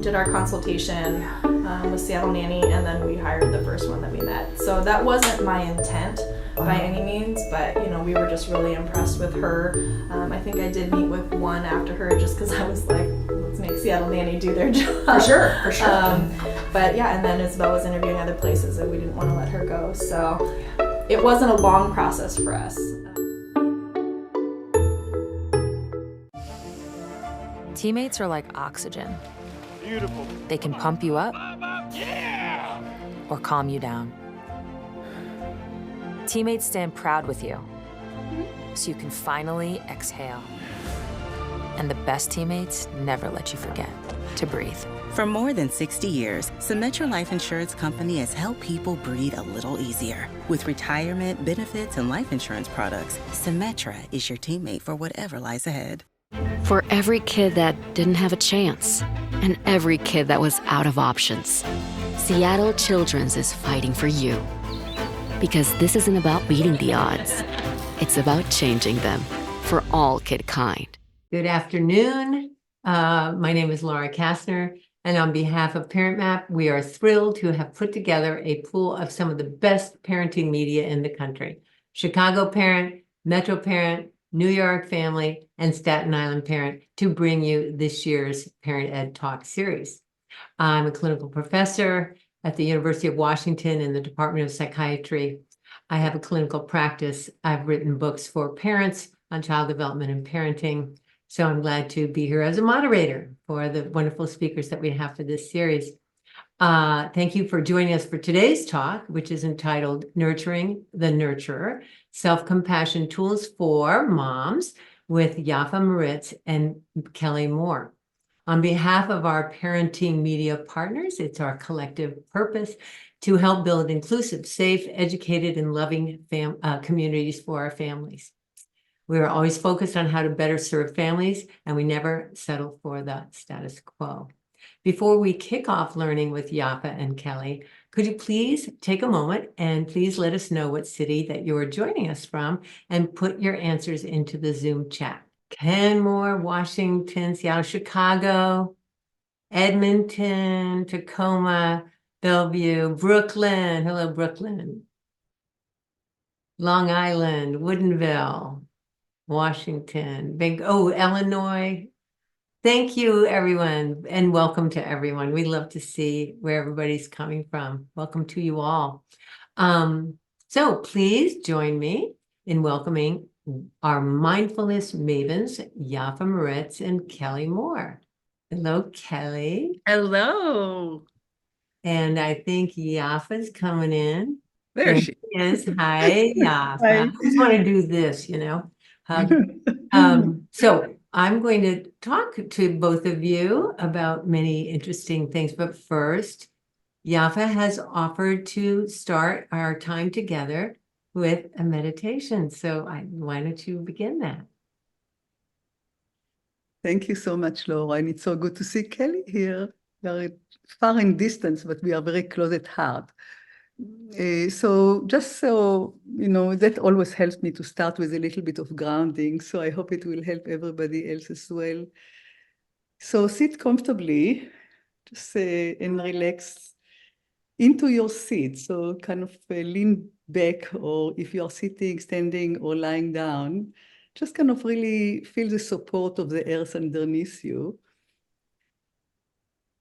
did our consultation with Seattle Nanny, and then we hired the first one that we met. So that wasn't my intent by any means, but we were just really impressed with her. I think I did meet with one after her just because I was like, let's make Seattle Nanny do their job. For sure. But yeah, and then Isabel was interviewing other places and we didn't want to let her go. So it wasn't a long process for us. Teammates are like oxygen. Beautiful. They can pump you up Yeah! or calm you down. Teammates stand proud with you, so you can finally exhale. And the best teammates never let you forget to breathe. For more than 60 years, Symetra Life Insurance Company has helped people breathe a little easier. With retirement, benefits, and life insurance products, Symetra is your teammate for whatever lies ahead. For every kid that didn't have a chance, and every kid that was out of options, Seattle Children's is fighting for you. Because this isn't about beating the odds. It's about changing them for all kidkind. Good afternoon. My name is Laura Kastner, and on behalf of ParentMap, we are thrilled to have put together a pool of some of the best parenting media in the country. Chicago Parent, Metro Parent, New York Family, and Staten Island Parent to bring you this year's Parent Ed Talk series. I'm a clinical professor at the University of Washington in the Department of Psychiatry. I have a clinical practice. I've written books for parents on child development and parenting. So I'm glad to be here as a moderator for the wonderful speakers that we have for this series. Thank you for joining us for today's talk, which is entitled Nurturing the Nurturer, Self-Compassion Tools for Moms with Yaffa Maritz and Kelly Moore. On behalf of our parenting media partners, it's our collective purpose to help build inclusive, safe, educated, and loving communities for our families. We are always focused on how to better serve families, and we never settle for the status quo. Before we kick off learning with Yaffa and Kelly, could you please take a moment and please let us know what city that you are joining us from and put your answers into the Zoom chat. Kenmore, Washington, Seattle, Chicago, Edmonton, Tacoma, Bellevue, Brooklyn. Hello, Brooklyn. Long Island, Woodinville, Washington, Illinois. Thank you, everyone, and welcome to everyone. We love to see where everybody's coming from. Welcome to you all. So please join me in welcoming our mindfulness mavens, Yaffa Maritz and Kelly Moore. Hello, Kelly. Hello. And I think Yaffa's coming in. There she is. Hi, Yaffa. Hi. I just want to do this, So I'm going to talk to both of you about many interesting things, but first, Yaffa has offered to start our time together with a meditation. So why don't you begin that? Thank you so much, Laura, and it's so good to see Kelly here. We are far in distance, but we are very close at heart. So just so, that always helps me to start with a little bit of grounding. So I hope it will help everybody else as well. So sit comfortably, just and relax into your seat. So kind of lean back, or if you're sitting, standing, or lying down, just kind of really feel the support of the earth underneath you.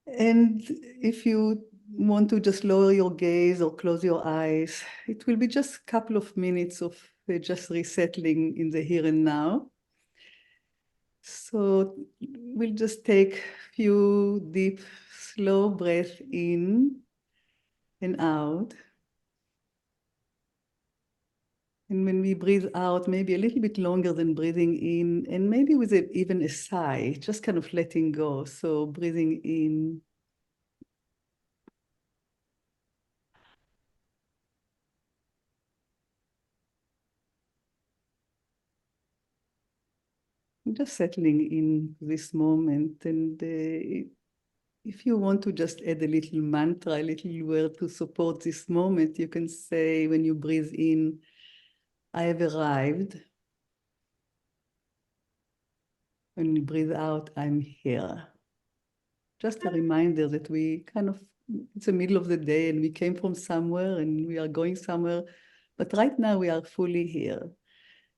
And if you want to just lower your gaze or close your eyes, it will be just a couple of minutes of just resettling in the here and now. So we'll just take a few deep, slow breaths in and out. And when we breathe out, maybe a little bit longer than breathing in, and maybe with even a sigh, just kind of letting go. So breathing in. Just settling in this moment. And if you want to just add a little mantra, a little word to support this moment, you can say when you breathe in, I have arrived. When you breathe out, I'm here. just a reminder that we it's the middle of the day and we came from somewhere and we are going somewhere, but right now we are fully here.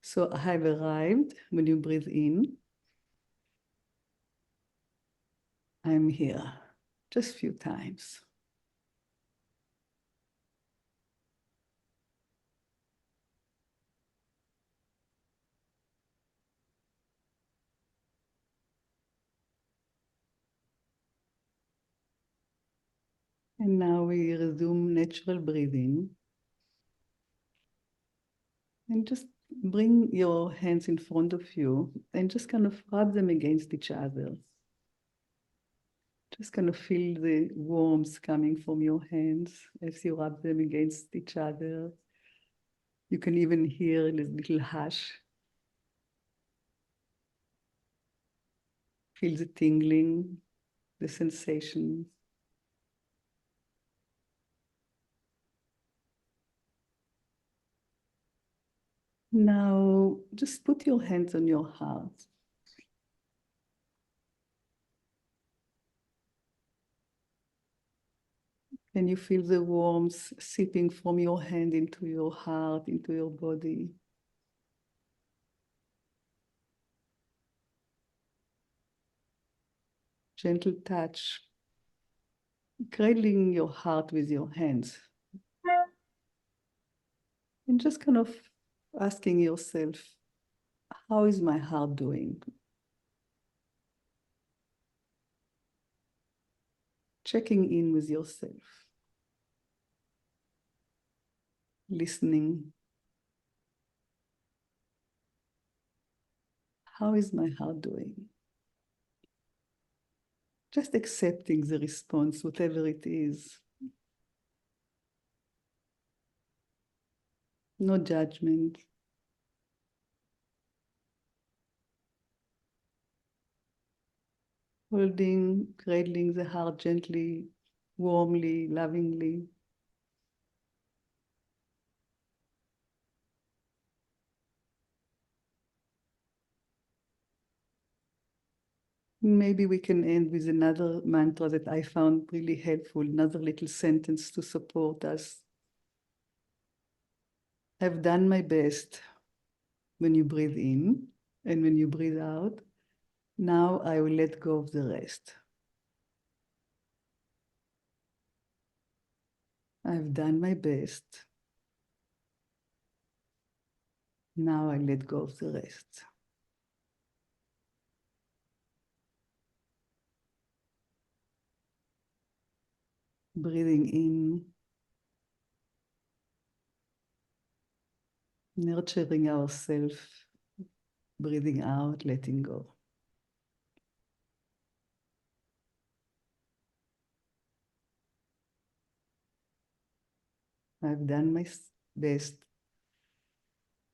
So I have arrived. When you breathe in, I'm here, just a few times. And now we resume natural breathing. And just bring your hands in front of you and just kind of rub them against each other. Just kind of feel the warmth coming from your hands as you rub them against each other. You can even hear a little hush. Feel the tingling, the sensation. Now, just put your hands on your heart. Can you feel the warmth seeping from your hand into your heart, into your body? Gentle touch, cradling your heart with your hands. And just kind of asking yourself, how is my heart doing? Checking in with yourself. Listening. How is my heart doing? Just accepting the response, whatever it is. No judgment. Holding, cradling the heart gently, warmly, lovingly. Maybe we can end with another mantra that I found really helpful, another little sentence to support us. I've done my best when you breathe in, and when you breathe out, now I will let go of the rest. I've done my best. Now I let go of the rest. Breathing in, nurturing ourselves, breathing out, letting go. I've done my best.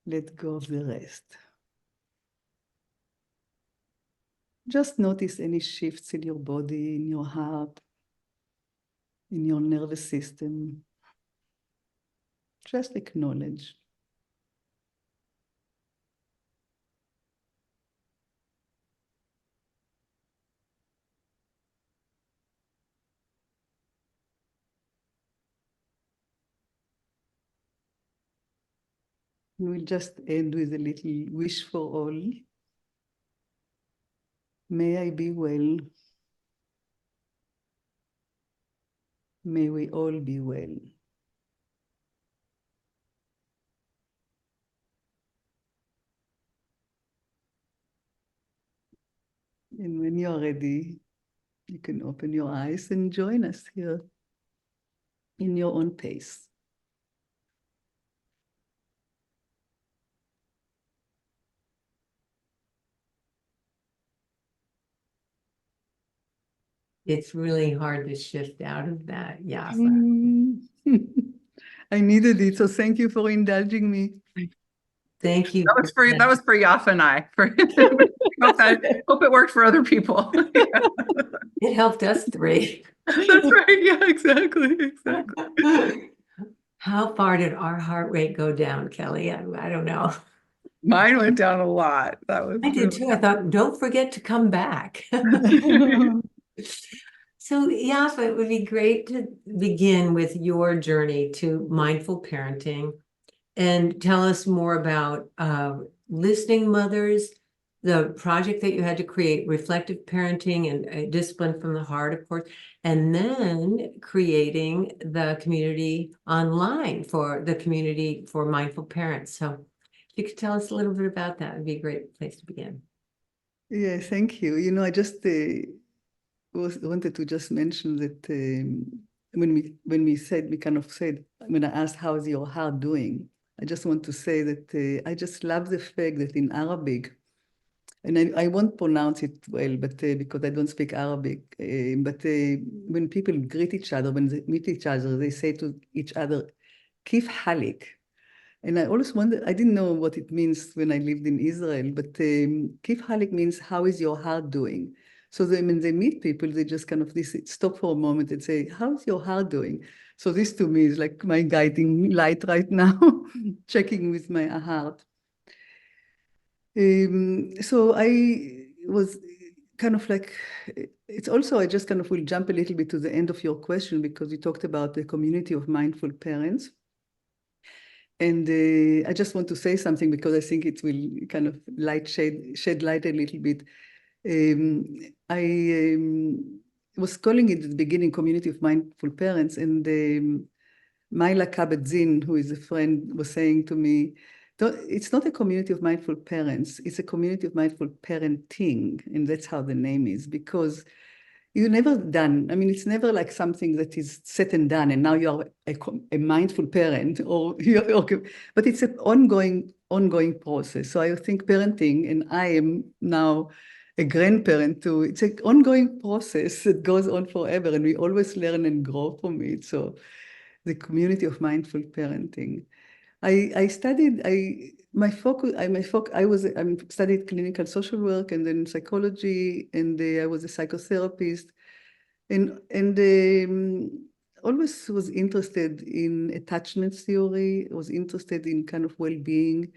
Let go of the rest. Just notice any shifts in your body, in your heart, in your nervous system. Just acknowledge. And we'll just end with a little wish for all. May I be well. May we all be well. And when you're ready, you can open your eyes and join us here in your own pace. It's really hard to shift out of that, Yaffa. I needed it, so thank you for indulging me. Thank you. That was for Yaffa and I. Hope it worked for other people. It helped us three. That's right. Yeah, exactly. How far did our heart rate go down, Kelly? I don't know. Mine went down a lot. I did too. I thought, don't forget to come back. So, Yaffa, it would be great to begin with your journey to mindful parenting and tell us more about listening mothers, the project that you had to create, reflective parenting and discipline from the heart, of course, and then creating the community online for the community for mindful parents. So if you could tell us a little bit about that, it'd be a great place to begin. Yeah, thank you. You know, I just wanted to just mention that when we kind of said, when I asked how's your heart doing, I just want to say that I just love the fact that in Arabic, and I won't pronounce it well, but because I don't speak Arabic, but when people greet each other, when they meet each other, they say to each other, "Kif halik." And I always wonder, I didn't know what it means when I lived in Israel, but Kif halik means, how is your heart doing? So when they meet people, they just kind of stop for a moment and say, how's your heart doing? So this to me is like my guiding light right now, checking with my heart. So I was kind of like, it's also, I just kind of will jump a little bit to the end of your question, because you talked about the community of mindful parents. And I just want to say something, because I think it will kind of shed light a little bit. I was calling it at the beginning community of mindful parents, and Maila Kabat-Zinn, who is a friend, was saying to me, it's not a community of mindful parents, it's a community of mindful parenting, and that's how the name is, because you're never done. I mean, it's never like something that is set and done, and now you are a mindful parent, but it's an ongoing process. So I think parenting, and I am now a grandparent too, it's an ongoing process that goes on forever, and we always learn and grow from it. So the community of mindful parenting. I studied, I studied clinical social work and then psychology, and I was a psychotherapist, and always was interested in attachment theory, was interested in kind of well-being.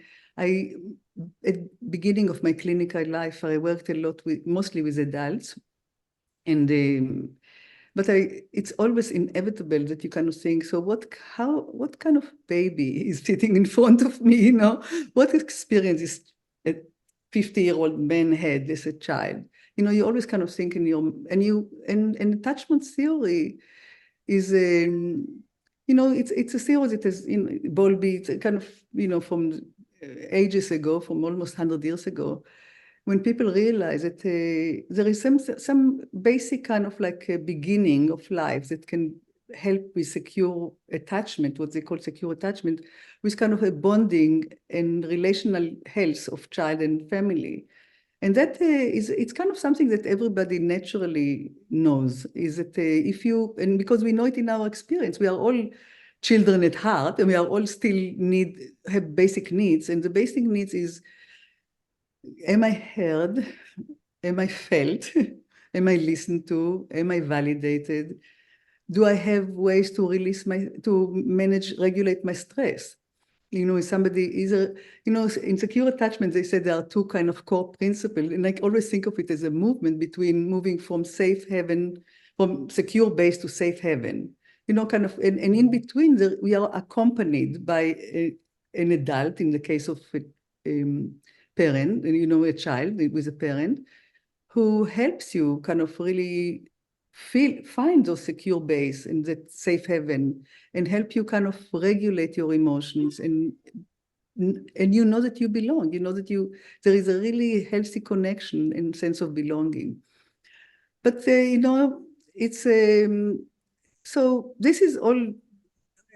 At beginning of my clinical life, I worked a lot mostly with adults, and but it's always inevitable that you kind of think, so what kind of baby is sitting in front of me, you know? What experience is a 50-year-old man had as a child? You know, you always kind of think and attachment theory is, you know, it's a theory that is, you know, Bowlby, it's kind of, you know, from ages ago, from almost 100 years ago, when people realize that there is some basic kind of like a beginning of life that can help with secure attachment, what they call secure attachment, with kind of a bonding and relational health of child and family. And that it's kind of something that everybody naturally knows, is that and because we know it in our experience, we are all children at heart, and we are all still have basic needs, and the basic needs is, am I heard? Am I felt? Am I listened to? Am I validated? Do I have ways to regulate my stress? You know, in secure attachment, they said there are two kind of core principles, and I always think of it as a movement between moving from from secure base to safe haven. You know, kind of, and in between, we are accompanied by an adult, in the case of parent, you know, a child with a parent, who helps you kind of really find those secure base and that safe haven, and help you kind of regulate your emotions, and you know that you belong, you know that there is a really healthy connection and sense of belonging. But you know, it's so this is all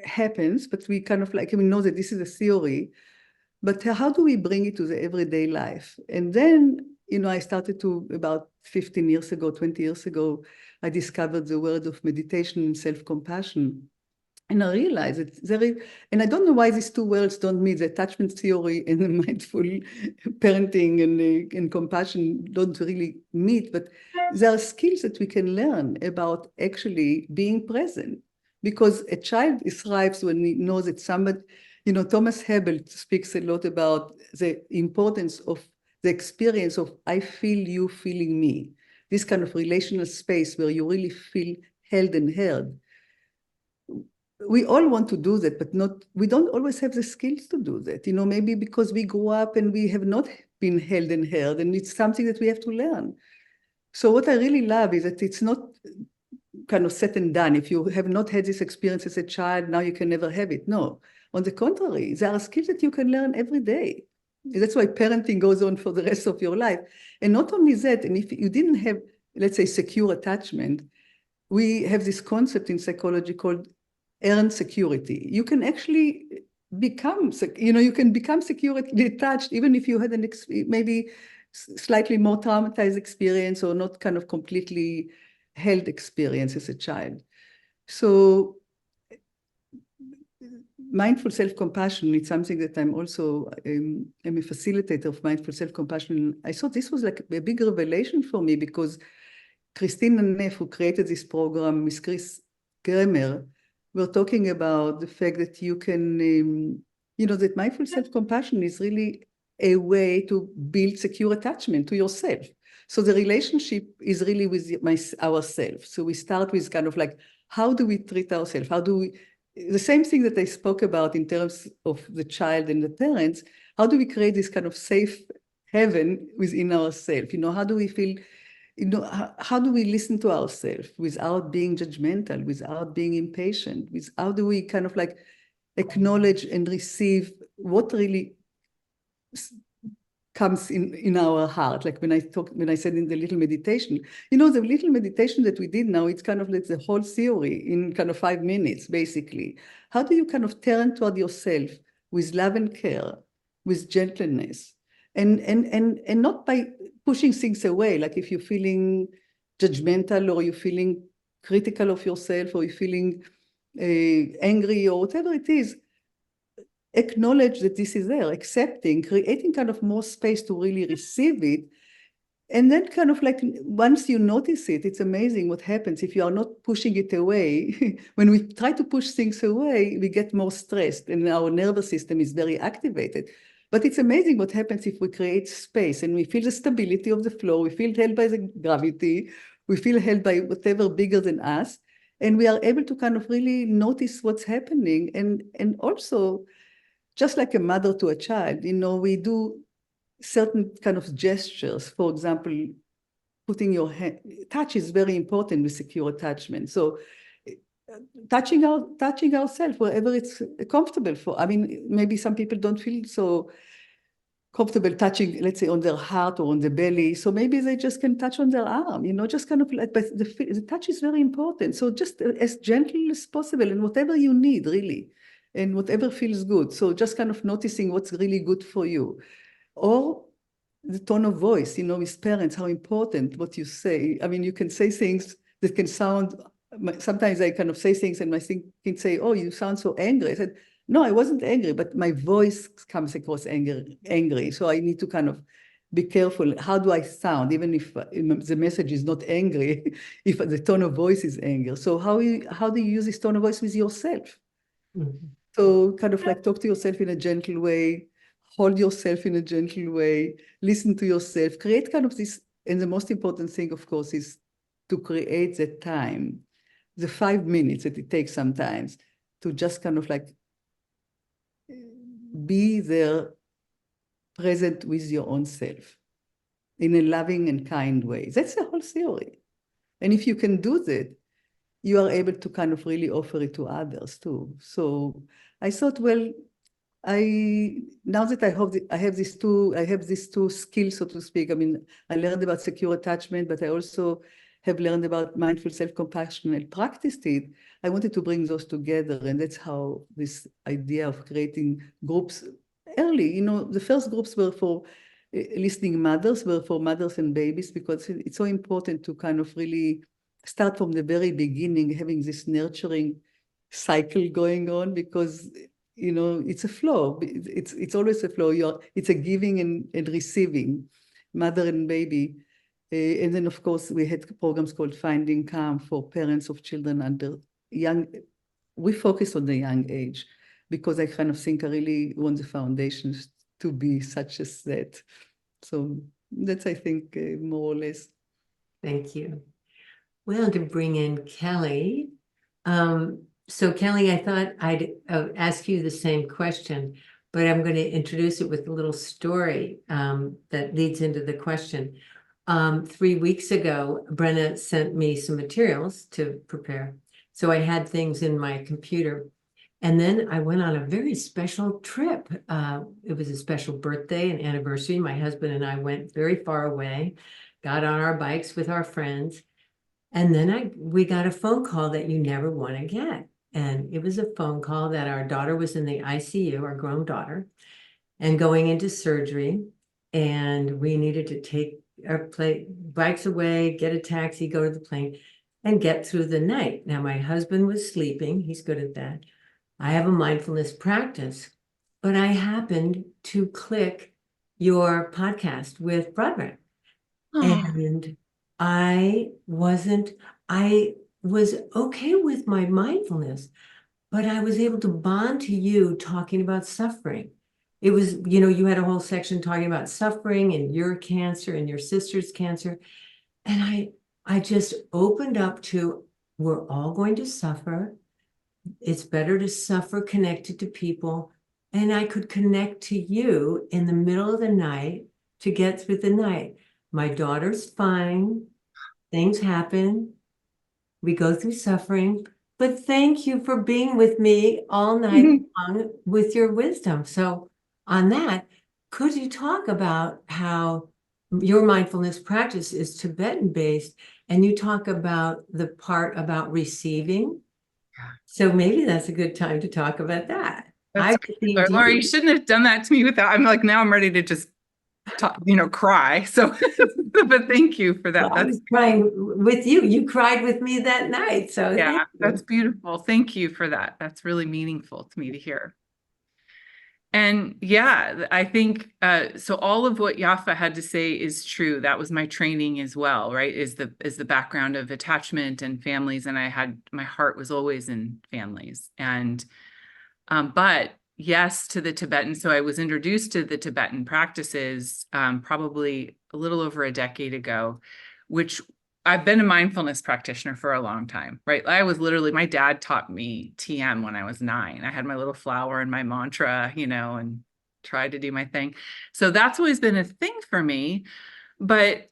happens, but we kind of like, we know that this is a theory, but how do we bring it to the everyday life? And then, you know, I started to, about 15 years ago, 20 years ago, I discovered the world of meditation and self-compassion. And I realized that and I don't know why these two worlds don't meet, the attachment theory and the mindful parenting and compassion don't really meet, but there are skills that we can learn about actually being present. Because a child thrives when he knows that somebody, you know, Thomas Hebel speaks a lot about the importance of the experience of I feel you feeling me. this kind of relational space where you really feel held and heard. We all want to do that, but we don't always have the skills to do that. Maybe because we grew up and we have not been held and heard, and it's something that we have to learn. So what I really love is that it's not kind of set and done. If you have not had this experience as a child, now you can never have it. No, on the contrary, there are skills that you can learn every day. That's why parenting goes on for the rest of your life. And not only that, and if you didn't have, let's say, secure attachment, we have this concept in psychology called earned security. You can actually become, you can become securely attached even if you had maybe slightly more traumatized experience or not kind of completely held experience as a child. So mindful self-compassion, it's something that I'm also I'm a facilitator of mindful self-compassion. I thought this was like a big revelation for me because Christine and Neff, who created this program, Miss Chris Gramer, we're talking about the fact that you can, that mindful self-compassion is really a way to build secure attachment to yourself. So the relationship is really with ourselves. So we start with kind of like, how do we treat ourselves? The same thing that I spoke about in terms of the child and the parents, how do we create this kind of safe heaven within ourselves? How do we feel, how do we listen to ourselves without being judgmental, without being impatient, how do we kind of like acknowledge and receive what really comes in our heart? Like when I said in the little meditation, the little meditation that we did now, it's kind of like the whole theory in kind of 5 minutes, basically. How do you kind of turn toward yourself with love and care, with gentleness, and not by pushing things away, like if you're feeling judgmental or you're feeling critical of yourself or you're feeling angry or whatever it is, acknowledge that this is there, accepting, creating kind of more space to really receive it. And then kind of like, once you notice it, it's amazing what happens if you are not pushing it away. When we try to push things away, we get more stressed and our nervous system is very activated. But it's amazing what happens if we create space and we feel the stability of the flow, we feel held by the gravity, we feel held by whatever bigger than us, and we are able to kind of really notice what's happening. And also, just like a mother to a child, we do certain kind of gestures. For example, putting your hand, touch is very important with secure attachment. So touching ourselves wherever it's comfortable for. I mean, maybe some people don't feel so comfortable touching, let's say, on their heart or on the belly. So maybe they just can touch on their arm, just kind of like, but the touch is very important. So just as gentle as possible and whatever you need, really, and whatever feels good. So just kind of noticing what's really good for you. Or the tone of voice, with parents, how important what you say. I mean, you can say things that can sound, sometimes I kind of say things and my thing can say, oh, you sound so angry. I said, no, I wasn't angry, but my voice comes across angry. So I need to kind of be careful. How do I sound? Even if the message is not angry, if the tone of voice is anger. So how do you use this tone of voice with yourself? Mm-hmm. So kind of like talk to yourself in a gentle way, hold yourself in a gentle way, listen to yourself, create kind of this. And the most important thing, of course, is to create the time, the 5 minutes that it takes sometimes to just kind of like be there present with your own self in a loving and kind way. That's the whole theory. And if you can do that, you are able to kind of really offer it to others too. So I thought, well, now that I have these two skills, so to speak. I mean, I learned about secure attachment, but I also have learned about mindful self-compassion and practiced it. I wanted to bring those together, and that's how this idea of creating groups early. The first groups were for listening mothers, were for mothers and babies, because it's so important to kind of really start from the very beginning, having this nurturing cycle going on, because it's a flow. It's always a flow. It's a giving and receiving, mother and baby. And then, of course, we had programs called Finding Calm for parents of children under young. We focus on the young age because I kind of think I really want the foundations to be such as that. So that's, I think, more or less. Thank you. Well, to bring in Kelly. So Kelly, I thought I'd ask you the same question, but I'm going to introduce it with a little story that leads into the question. 3 weeks ago, Brenna sent me some materials to prepare. So I had things in my computer. And then I went on a very special trip. It was a special birthday and anniversary. My husband and I went very far away, got on our bikes with our friends. And then we got a phone call that you never want to get. And it was a phone call that our daughter was in the ICU, our grown daughter, and going into surgery. And we needed to take our bikes away, get a taxi, go to the plane, and get through the night. Now, my husband was sleeping. He's good at that. I have a mindfulness practice, but I happened to click your podcast with Broderick. And I was okay with my mindfulness, but I was able to bond to you talking about suffering. It was, you had a whole section talking about suffering and your cancer and your sister's cancer. And I just opened up to, we're all going to suffer. It's better to suffer connected to people. And I could connect to you in the middle of the night to get through the night. My daughter's fine. Things happen. We go through suffering. But thank you for being with me all night long with your wisdom. So on that, could you talk about how your mindfulness practice is Tibetan-based, and you talk about the part about receiving? So maybe that's a good time to talk about that. Laura, you shouldn't have done that to me without, I'm like, now I'm ready to just talk, cry. So, but thank you for that. Well, I was crying with you. You cried with me that night. So yeah, that's beautiful. Thank you for that. That's really meaningful to me to hear. And yeah, I think, so all of what Yaffa had to say is true. That was my training as well, right? Is the background of attachment and families. And my heart was always in families. And, but yes, to the Tibetan. So I was introduced to the Tibetan practices, probably a little over a decade ago, which I've been a mindfulness practitioner for a long time, right? My dad taught me TM when I was 9. I had my little flower and my mantra, and tried to do my thing. So that's always been a thing for me. But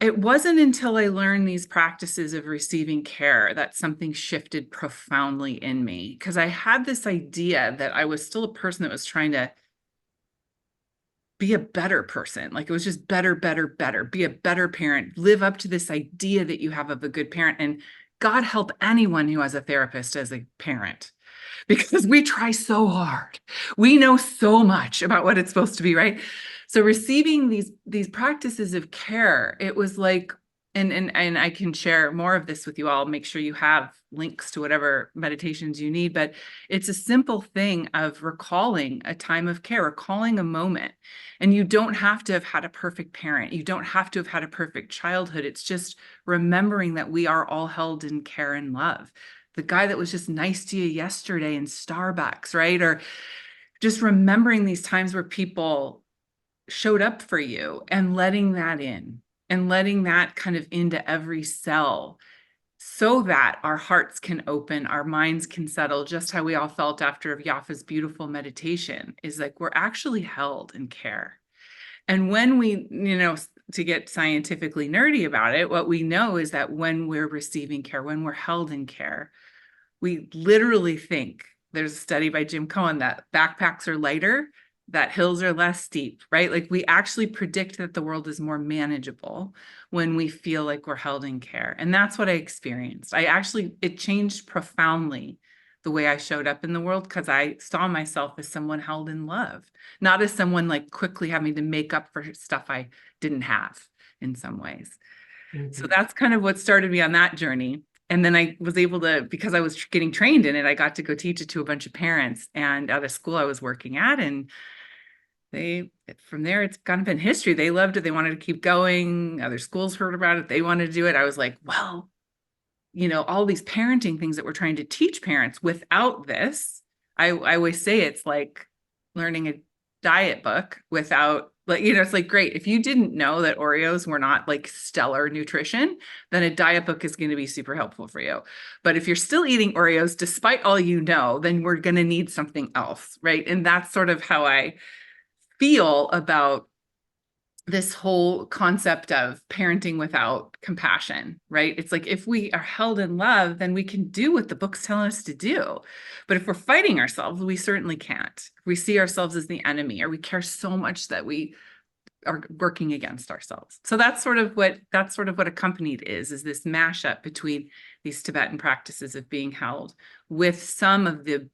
it wasn't until I learned these practices of receiving care that something shifted profoundly in me, because I had this idea that I was still a person that was trying to be a better person. Like it was just better, be a better parent, live up to this idea that you have of a good parent. And God help anyone who has a therapist as a parent, because we try so hard. We know so much about what it's supposed to be, right? So receiving these practices of care, it was like, and I can share more of this with you all, make sure you have links to whatever meditations you need, but it's a simple thing of recalling a time of care, recalling a moment. And you don't have to have had a perfect parent. You don't have to have had a perfect childhood. It's just remembering that we are all held in care and love. The guy that was just nice to you yesterday in Starbucks, right? Or just remembering these times where people showed up for you and letting that in and letting that kind of into every cell, so that our hearts can open, our minds can settle, just how we all felt after Yaffa's beautiful meditation, is like we're actually held in care. And when we, to get scientifically nerdy about it, what we know is that when we're receiving care, when we're held in care, we literally think, there's a study by Jim Cohen, that backpacks are lighter, that hills are less steep, right? Like we actually predict that the world is more manageable when we feel like we're held in care. And that's what I experienced. It changed profoundly the way I showed up in the world, because I saw myself as someone held in love, not as someone like quickly having to make up for stuff I didn't have in some ways. Mm-hmm. So that's kind of what started me on that journey. And then I was able to, because I was getting trained in it, I got to go teach it to a bunch of parents and at a school I was working at. And from there, it's kind of been history. They loved it. They wanted to keep going. Other schools heard about it. They wanted to do it. I was like, well, all these parenting things that we're trying to teach parents without this, I always say it's like learning a diet book without Like, it's like, great. If you didn't know that Oreos were not like stellar nutrition, then a diet book is going to be super helpful for you. But if you're still eating Oreos, despite all you know, then we're going to need something else, right? And that's sort of how I feel about this whole concept of parenting without compassion, right? It's like, if we are held in love, then we can do what the books tell us to do. But if we're fighting ourselves, we certainly can't. If we see ourselves as the enemy, or we care so much that we are working against ourselves. So that's sort of what accompanied is this mashup between these Tibetan practices of being held with some of the,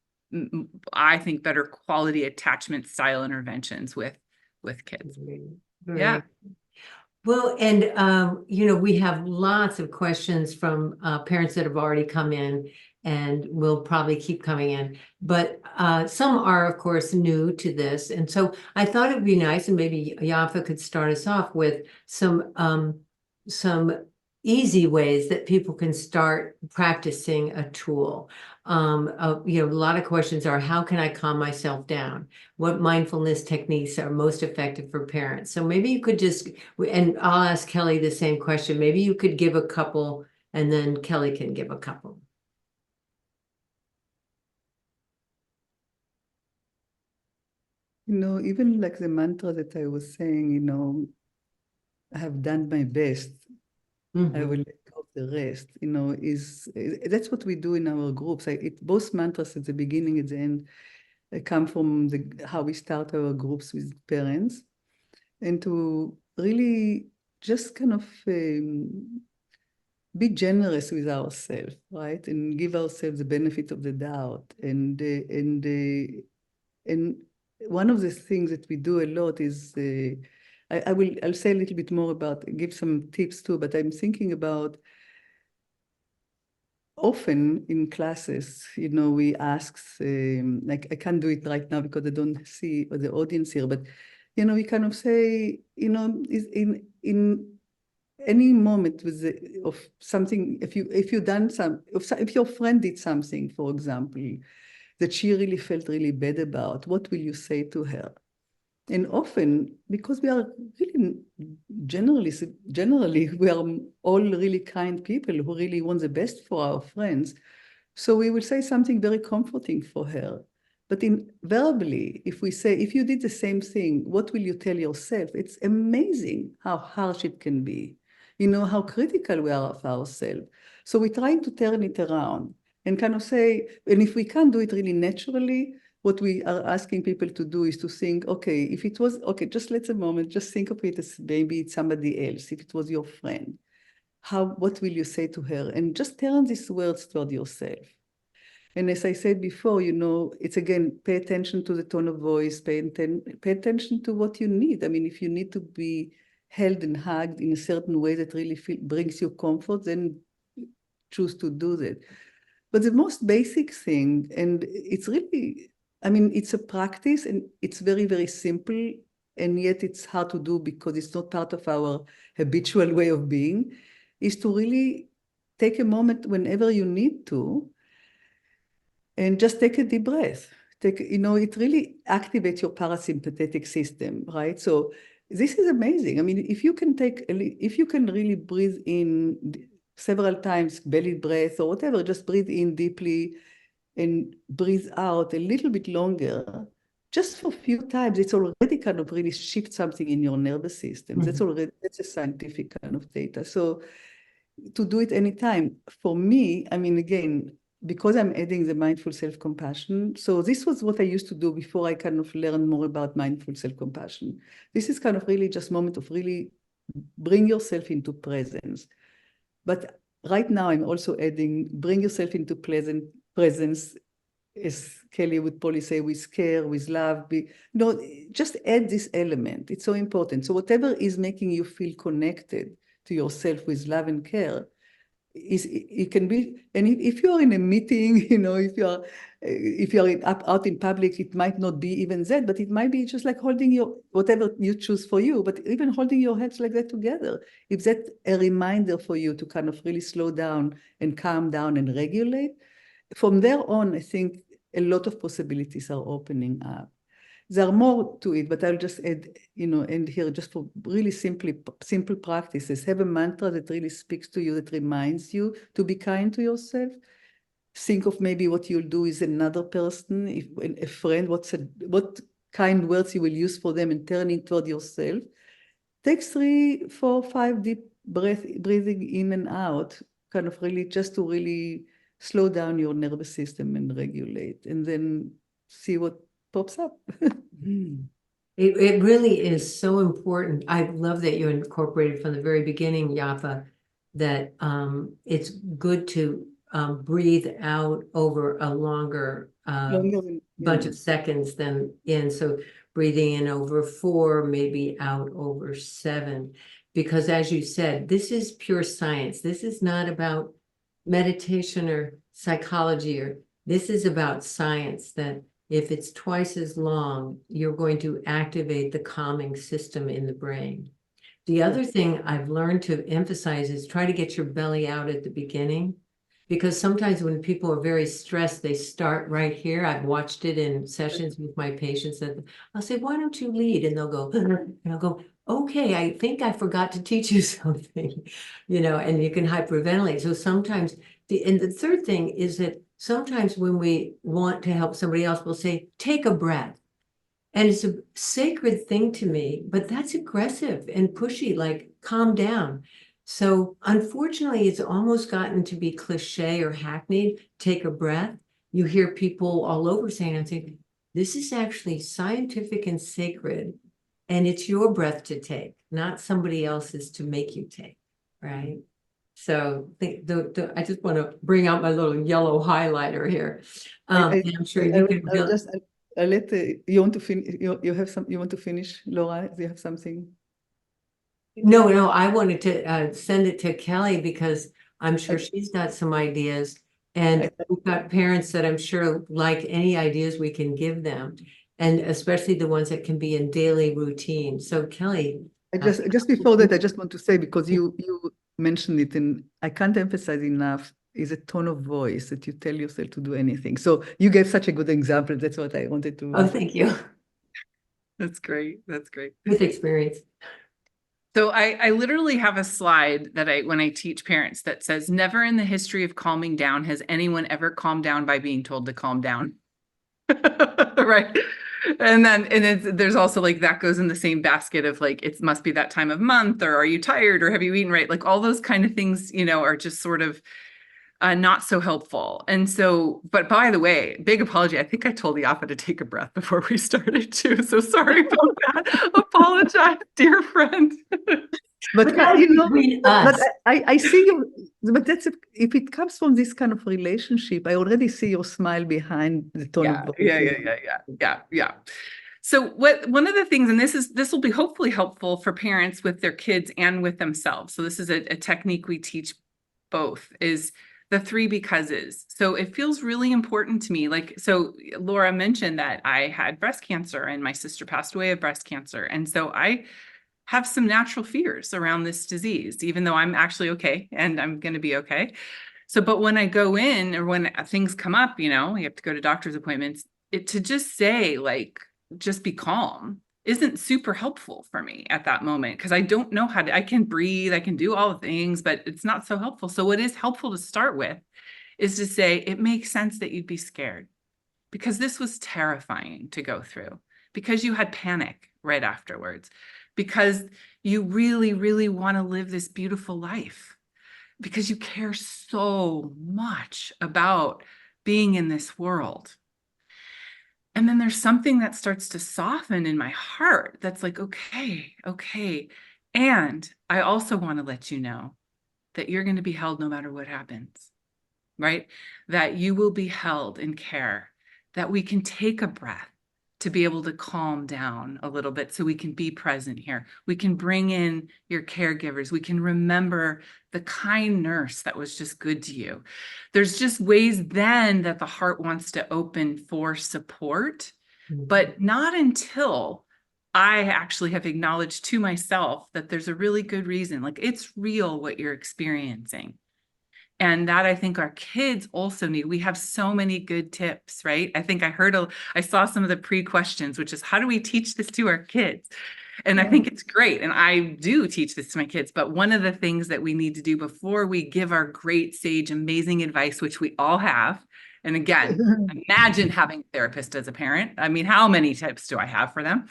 I think, better quality attachment style interventions with kids. Yeah. Well, and we have lots of questions from parents that have already come in, and will probably keep coming in. But some are, of course, new to this. And so I thought it'd be nice, and maybe Yaffa could start us off with some easy ways that people can start practicing a tool. A lot of questions are, how can I calm myself down? What mindfulness techniques are most effective for parents? So maybe you could just, and I'll ask Kelly the same question. Maybe you could give a couple, and then Kelly can give a couple. Even like the mantra that I was saying, I have done my best. I will let go of the rest, that's what we do in our groups. Both mantras at the beginning, at the end, come from how we start our groups with parents, and to really just kind of be generous with ourselves, right? And give ourselves the benefit of the doubt. And one of the things that we do a lot is, I'll say a little bit more about, give some tips too, but I'm thinking about, often in classes, we ask, like, I can't do it right now because I don't see the audience here, but, we kind of say, is in any moment of something, if your friend did something, for example, that she really felt really bad about, what will you say to her? And often, because we are really, generally, we are all really kind people who really want the best for our friends. So we will say something very comforting for her. But verbally, if we say, if you did the same thing, what will you tell yourself? It's amazing how harsh it can be. How critical we are of ourselves. So we're trying to turn it around and kind of say, and if we can't do it really naturally, what we are asking people to do is to think, okay, if it was, okay, just let's a moment, just think of it as maybe it's somebody else. If it was your friend, what will you say to her? And just turn these words toward yourself. And as I said before, it's again, pay attention to the tone of voice, pay attention to what you need. I mean, if you need to be held and hugged in a certain way that really brings you comfort, then choose to do that. But the most basic thing, and it's really, I mean, it's a practice, and it's very, very simple, and yet it's hard to do because it's not part of our habitual way of being, is to really take a moment whenever you need to, and just take a deep breath. It really activates your parasympathetic system, right? So this is amazing. I mean, if you can really breathe in several times, belly breath or whatever, just breathe in deeply and breathe out a little bit longer, just for a few times, it's already kind of really shift something in your nervous system. That's a scientific kind of data. So to do it anytime, for me, I mean, again, because I'm adding the mindful self-compassion, so this was what I used to do before I kind of learned more about mindful self-compassion. This is kind of really just a moment of really bring yourself into presence. But right now I'm also adding, bring yourself into presence, as Kelly would probably say, with care, with love. Just add this element. It's so important. So whatever is making you feel connected to yourself with love and care, it can be, and if you are in a meeting, if you are out in public, it might not be even that, but it might be just like holding whatever you choose for you, but even holding your hands like that together. If that's a reminder for you to kind of really slow down and calm down and regulate, from there on, I think a lot of possibilities are opening up. There are more to it, but I'll just add, end here just for really simple practices. Have a mantra that really speaks to you, that reminds you to be kind to yourself. Think of maybe what you'll do is another person, if a friend, what kind words you will use for them, and turning toward yourself. Take 3, 4, 5 deep breathing in and out, kind of really just to really slow down your nervous system and regulate, and then see what pops up. It really is so important. I love that you incorporated from the very beginning, Yaffa, that it's good to breathe out over a longer bunch of seconds than in. So breathing in over 4, maybe out over 7. Because as you said, this is pure science. This is not about meditation or psychology, or this is about science, that if it's twice as long, you're going to activate the calming system in the brain. The other thing I've learned to emphasize is try to get your belly out at the beginning, because sometimes when people are very stressed, they start right here. I've watched it in sessions with my patients that I'll say, why don't you lead? And they'll go, and I'll go, okay, I think I forgot to teach you something, and you can hyperventilate. So sometimes, and the third thing is that sometimes when we want to help somebody else, we'll say, take a breath. And it's a sacred thing to me, but that's aggressive and pushy, like calm down. So unfortunately, it's almost gotten to be cliche or hackneyed, take a breath. You hear people all over saying, I'm saying, this is actually scientific and sacred, and it's your breath to take, not somebody else's to make you take, right? So I just want to bring out my little yellow highlighter here. I'm sure you can. I'll let you want to finish. You have some. You want to finish, Laura? Do you have something? No. I wanted to send it to Kelly because I'm sure she's got some ideas, and we've got parents that I'm sure like any ideas we can give them, and especially the ones that can be in daily routine. So Kelly, just before that, I just want to say, because you mentioned it, and I can't emphasize enough, is a tone of voice that you tell yourself to do anything. So you gave such a good example. That's what I wanted to. Oh, thank you. That's great. That's great. With experience. So I literally have a slide that when I teach parents that says, never in the history of calming down has anyone ever calmed down by being told to calm down. Right. And there's also like, that goes in the same basket of like, it must be that time of month, or are you tired, or have you eaten right? Like all those kind of things, are just sort of not so helpful. And so, but by the way, big apology. I think I told Yaffa to take a breath before we started too. So sorry about that. Apologize, dear friend. But I see you. But if it comes from this kind of relationship, I already see your smile behind the tone of voice. Yeah. So one of the things, and this will be hopefully helpful for parents with their kids and with themselves. So this is a technique we teach both, is the 3 becauses. So it feels really important to me. Like, so Laura mentioned that I had breast cancer and my sister passed away of breast cancer. And so I have some natural fears around this disease, even though I'm actually okay and I'm going to be okay. So, but when I go in, or when things come up, you have to go to doctor's appointments, to just say like, just be calm isn't super helpful for me at that moment, because I don't know I can breathe, I can do all the things, but it's not so helpful. So what is helpful to start with is to say, it makes sense that you'd be scared, because this was terrifying to go through, because you had panic right afterwards, because you really, really want to live this beautiful life, because you care so much about being in this world. And then there's something that starts to soften in my heart that's like, okay. And I also want to let you know that you're going to be held no matter what happens, right? That you will be held in care, that we can take a breath to be able to calm down a little bit so we can be present here. We can bring in your caregivers. We can remember the kind nurse that was just good to you. There's just ways then that the heart wants to open for support, but not until I actually have acknowledged to myself that there's a really good reason. Like, it's real what you're experiencing. And that I think our kids also need. We have so many good tips, right? I think I saw some of the pre-questions, which is how do we teach this to our kids? And I think it's great. And I do teach this to my kids. But one of the things that we need to do before we give our great, sage, amazing advice, which we all have. And again, imagine having a therapist as a parent. I mean, how many tips do I have for them?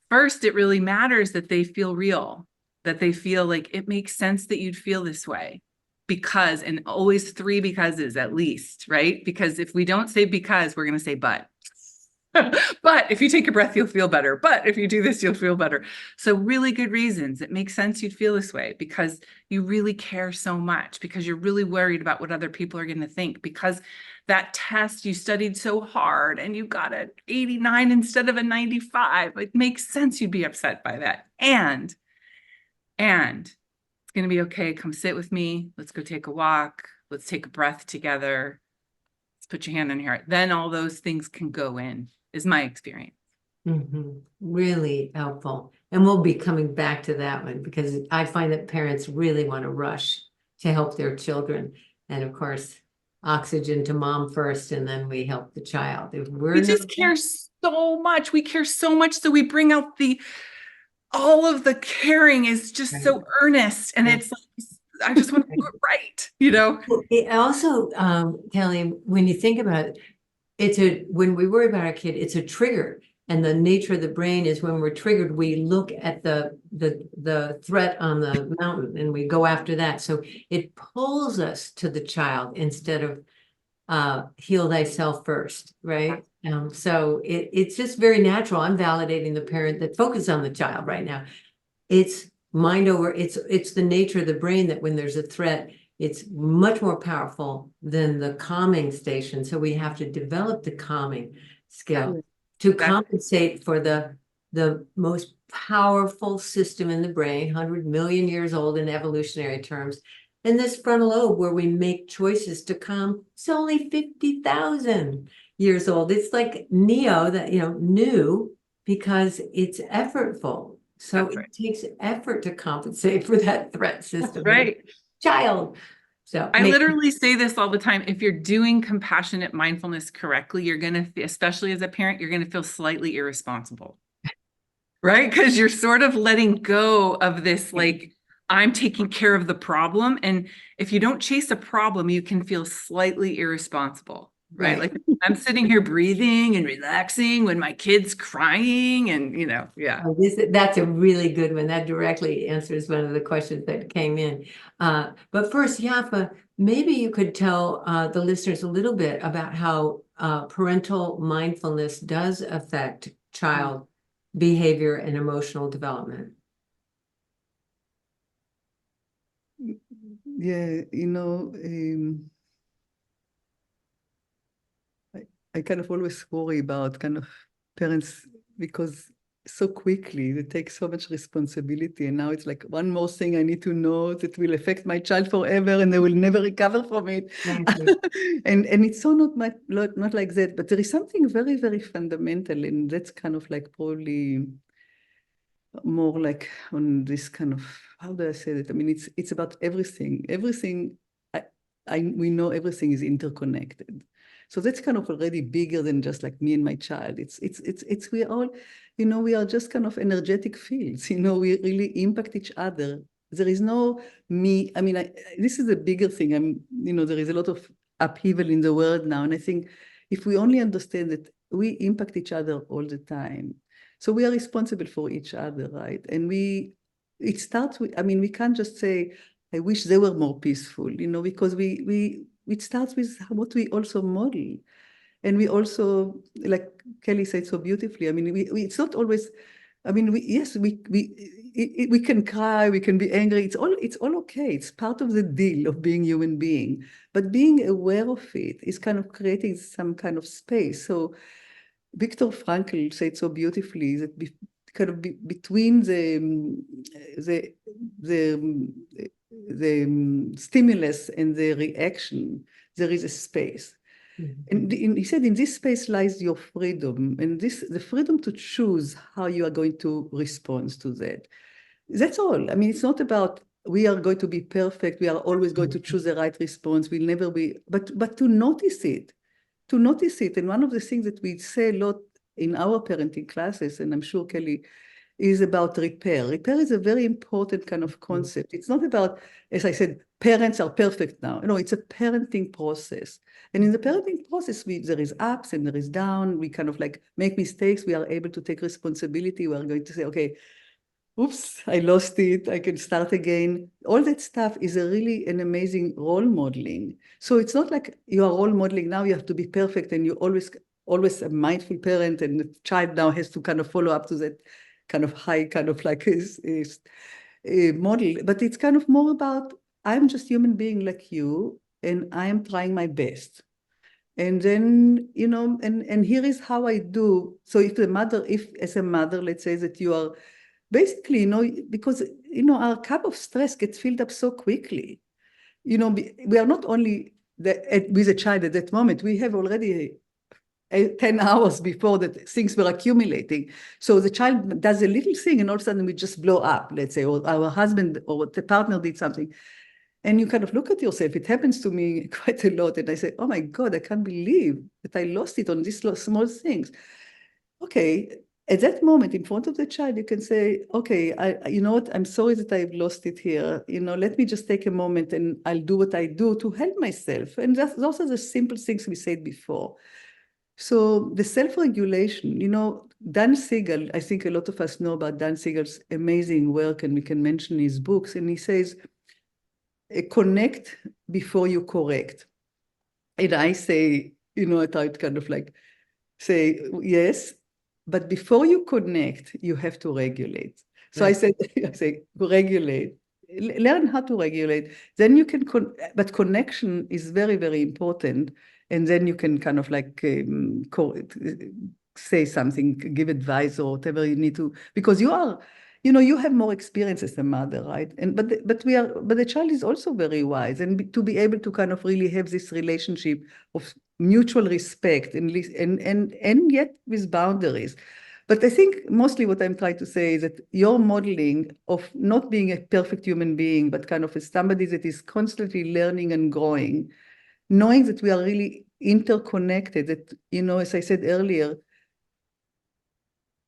First, it really matters that they feel real, that they feel like it makes sense that you'd feel this way. Because, and always 3 becauses at least, right? Because if we don't say because, we're going to say but. But if you take a breath, you'll feel better. But if you do this, you'll feel better. So really good reasons. It makes sense you'd feel this way because you really care so much, because you're really worried about what other people are going to think, because that test you studied so hard and you got an 89 instead of a 95. It makes sense you'd be upset by that. And it's going to be okay. Come sit with me. Let's go take a walk. Let's take a breath together. Let's put your hand on your heart. Then all those things can go in, is my experience. Really helpful. And we'll be coming back to that one because I find that parents really want to rush to help their children. And of course, oxygen to mom first, and then we help the child. If we just care so much. We care so much. So we bring out all of the caring is just so earnest. And it's like, I just want to do it right, you know? It also, Kelly, when you think about it, when we worry about our kid, it's a trigger. And the nature of the brain is when we're triggered, we look at the threat on the mountain and we go after that. So it pulls us to the child instead of heal thyself first, right? So it's just very natural. I'm validating the parent that focus on the child right now. It's mind over, it's the nature of the brain that when there's a threat, it's much more powerful than the calming station. So we have to develop the calming skill to compensate for the most powerful system in the brain, 100 million years old in evolutionary terms. And this frontal lobe where we make choices to calm, it's only 50,000 years old. It's like Neo, that, new, because it's effortful. So it takes effort to compensate for that threat system. Right. Child. So I literally say this all the time. If you're doing compassionate mindfulness correctly, you're going to, especially as a parent, you're going to feel slightly irresponsible. Right? Because you're sort of letting go of this, like, I'm taking care of the problem. And if you don't chase a problem, you can feel slightly irresponsible. Right? Like I'm sitting here breathing and relaxing when my kid's crying and, That's a really good one. That directly answers one of the questions that came in. But first, Yaffa, maybe you could tell the listeners a little bit about how parental mindfulness does affect child behavior and emotional development. Yeah, I kind of always worry about kind of parents because so quickly they take so much responsibility, and now it's like one more thing I need to know that will affect my child forever and they will never recover from it. and it's so not like that, but there is something very, very fundamental, and that's kind of like probably more like on this kind of, how do I say that? I mean, it's about everything. We know everything is interconnected. So that's kind of already bigger than just like me and my child. We all, we are just kind of energetic fields. We really impact each other. There is no me. I mean, this is a bigger thing. There is a lot of upheaval in the world now. And I think if we only understand that we impact each other all the time. So we are responsible for each other, right? And it starts with, we can't just say, I wish they were more peaceful, because it starts with what we also model. And we also, like Kelly said so beautifully, it's not always, we can cry, we can be angry. It's all okay. It's part of the deal of being human being. But being aware of it is kind of creating some kind of space. So Viktor Frankl said so beautifully that between the stimulus and the reaction, there is a space. And he said, in this space lies your freedom, and the freedom to choose how you are going to respond to that. That's all. It's not about we are going to be perfect. We are always going to choose the right response. We'll never be, but to notice it. And one of the things that we say a lot in our parenting classes, and I'm sure Kelly, is about repair. Repair is a very important kind of concept. It's not about, as I said, parents are perfect now. No, it's a parenting process. And in the parenting process, there is ups and there is down. We kind of like make mistakes. We are able to take responsibility. We are going to say, okay, oops, I lost it. I can start again. All that stuff is really an amazing role modeling. So it's not like you are role modeling now, you have to be perfect and you always a mindful parent, and the child now has to kind of follow up to that kind of high, kind of like his model. But it's kind of more about, I'm just human being like you, and I am trying my best. And then, you know, and here is how I do. So if as a mother, let's say that you are basically, you know, because, you know, our cup of stress gets filled up so quickly. You know, we are not only with a child at that moment, we have already 10 hours before that things were accumulating. So the child does a little thing and all of a sudden we just blow up, let's say, or our husband or the partner did something. And you kind of look at yourself. It happens to me quite a lot. And I say, oh my God, I can't believe that I lost it on these small things. Okay, at that moment in front of the child, you can say, okay, you know what, I'm sorry that I've lost it here. You know, let me just take a moment and I'll do what I do to help myself. And those are the simple things we said before. So the self-regulation, you know, Dan Siegel, I think a lot of us know about Dan Siegel's amazing work, and we can mention his books, and he says, connect before you correct. And I say, you know, I try to kind of like say, yes, but before you connect, you have to regulate. So I say, regulate. Learn how to regulate. Then you can, but connection is very, very important. And then you can kind of like say something, give advice or whatever you need to, because you are, you know, you have more experience as a mother, right? And but the child is also very wise, and to be able to kind of really have this relationship of mutual respect and yet with boundaries. But I think mostly what I'm trying to say is that your modeling of not being a perfect human being, but kind of as somebody that is constantly learning and growing, knowing that we are really interconnected, that, you know, as I said earlier,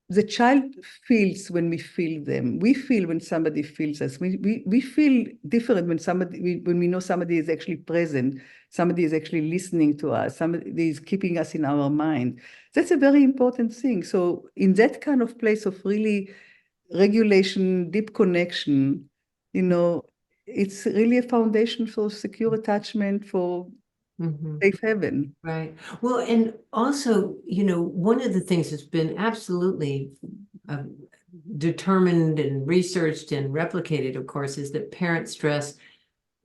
the child feels when we feel them. We feel when somebody feels us. We feel different when we know somebody is actually present, somebody is actually listening to us, somebody is keeping us in our mind. That's a very important thing. So in that kind of place of really regulation, deep connection, you know, it's really a foundation for secure attachment, for safe haven. Right. Well, and also, you know, one of the things that's been absolutely determined and researched and replicated, of course, is that parent stress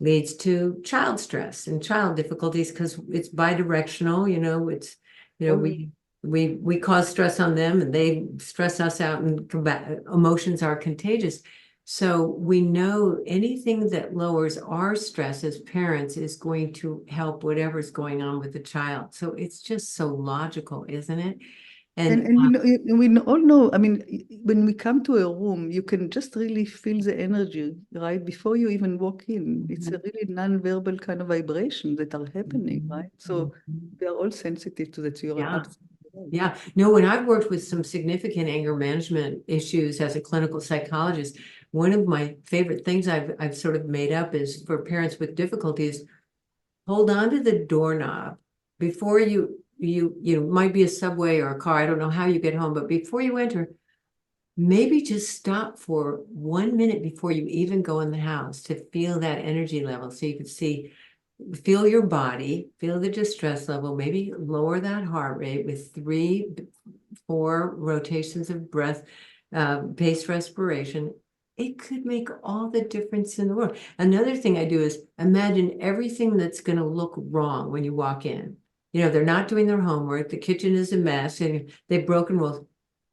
leads to child stress and child difficulties, because it's bidirectional. You know, it's, you know, we cause stress on them and they stress us out, and emotions are contagious. So we know anything that lowers our stress as parents is going to help whatever's going on with the child. So it's just so logical, isn't it? And we all know, I mean, when we come to a room, you can just really feel the energy, right? Before you even walk in, it's a really non-verbal kind of vibration that are happening, right? So we are all sensitive to that. You're absolutely right. Yeah, no, when I've worked with some significant anger management issues as a clinical psychologist, one of my favorite things I've sort of made up is for parents with difficulties, hold on to the doorknob before you might be a subway or a car. I don't know how you get home, but before you enter, maybe just stop for 1 minute before you even go in the house to feel that energy level. So you can feel your body, feel the distress level, maybe lower that heart rate with 3-4 rotations of breath, paced respiration. It could make all the difference in the world. Another thing I do is imagine everything that's going to look wrong when you walk in. You know, they're not doing their homework, the kitchen is a mess, and they've broken rules.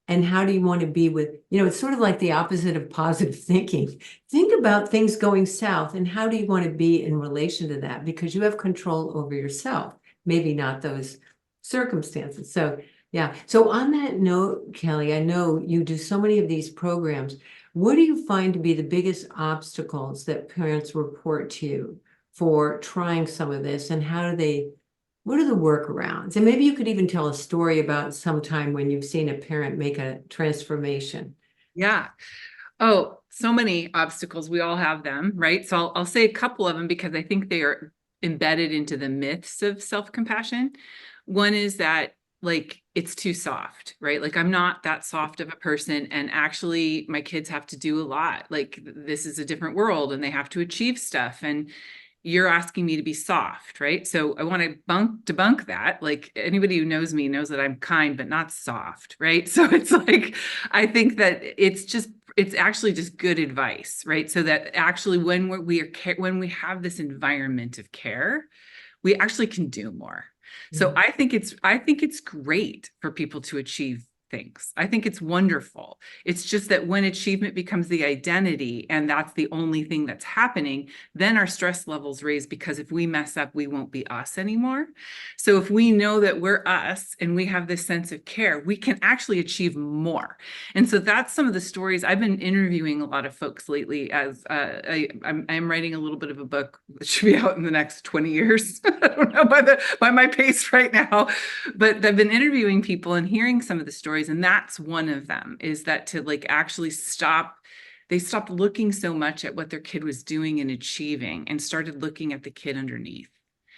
And how do you want to be with, you know, it's sort of like the opposite of positive thinking. Think about things going south, and how do you want to be in relation to that? Because you have control over yourself, maybe not those circumstances. So, yeah. So on that note, Kelly, I know you do so many of these programs. What do you find to be the biggest obstacles that parents report to you for trying some of this, and what are the workarounds? And maybe you could even tell a story about some time when you've seen a parent make a transformation. Yeah. Oh, so many obstacles. We all have them, right? So I'll say a couple of them because I think they are embedded into the myths of self-compassion. One is that like it's too soft, right? Like I'm not that soft of a person, and actually my kids have to do a lot. Like this is a different world and they have to achieve stuff, and you're asking me to be soft, right? So I want to debunk that. Like anybody who knows me knows that I'm kind but not soft, right? So it's like I think that it's actually just good advice, right? So that actually when when we have this environment of care, we actually can do more. So I think it's great for people to achieve things. I think it's wonderful. It's just that when achievement becomes the identity and that's the only thing that's happening, then our stress levels raise, because if we mess up, we won't be us anymore. So if we know that we're us and we have this sense of care, we can actually achieve more. And so that's some of the stories. I've been interviewing a lot of folks lately as I'm writing a little bit of a book that should be out in the next 20 years. I don't know by my pace right now, but I've been interviewing people and hearing some of the stories. And that's one of them, is that to like actually they stopped looking so much at what their kid was doing and achieving and started looking at the kid underneath.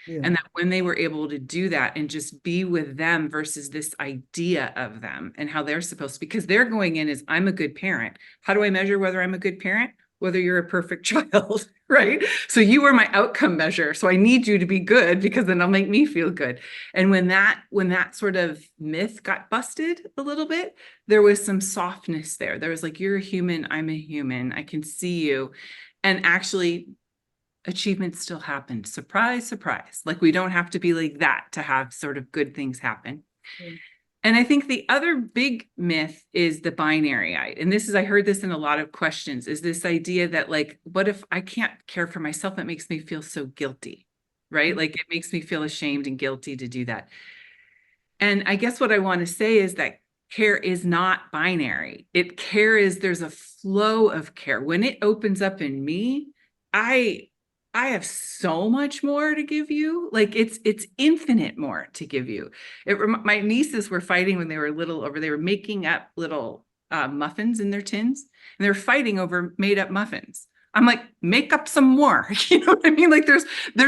Yeah. And that when they were able to do that and just be with them versus this idea of them and how they're supposed to, because they're going in as I'm a good parent. How do I measure whether I'm a good parent? Whether you're a perfect child, right? So you are my outcome measure. So I need you to be good because then it'll make me feel good. And when that sort of myth got busted a little bit, there was some softness there. There was like, you're a human, I'm a human, I can see you. And actually achievement still happened. Surprise, surprise. Like we don't have to be like that to have sort of good things happen. Mm-hmm. And I think the other big myth is the binary. I heard this in a lot of questions, is this idea that like, what if I can't care for myself? It makes me feel so guilty, right? Like it makes me feel ashamed and guilty to do that. And I guess what I want to say is that care is not binary. There's a flow of care. When it opens up in me, I have so much more to give you. Like it's infinite more to give you. My nieces were fighting when they were little over, they were making up little muffins in their tins, and they were fighting over made up muffins. I'm like, make up some more. You know what I mean? Like there's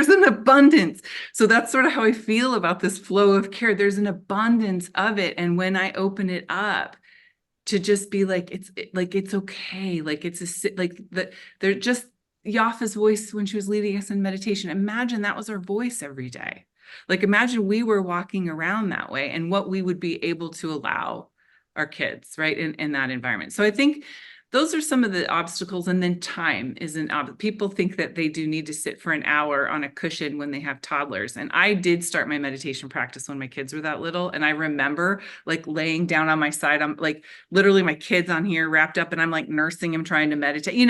an abundance. So that's sort of how I feel about this flow of care. There's an abundance of it. And when I open it up to just be like, it's okay. Like they're just, Yaffa's voice when she was leading us in meditation. Imagine that was our voice every day. Like imagine we were walking around that way and what we would be able to allow our kids, right, in that environment. So I think those are some of the obstacles. And then time is people think that they do need to sit for an hour on a cushion when they have toddlers. And I did start my meditation practice when my kids were that little. And I remember like laying down on my side. I'm like literally my kid's on here wrapped up and I'm like nursing him, trying to meditate,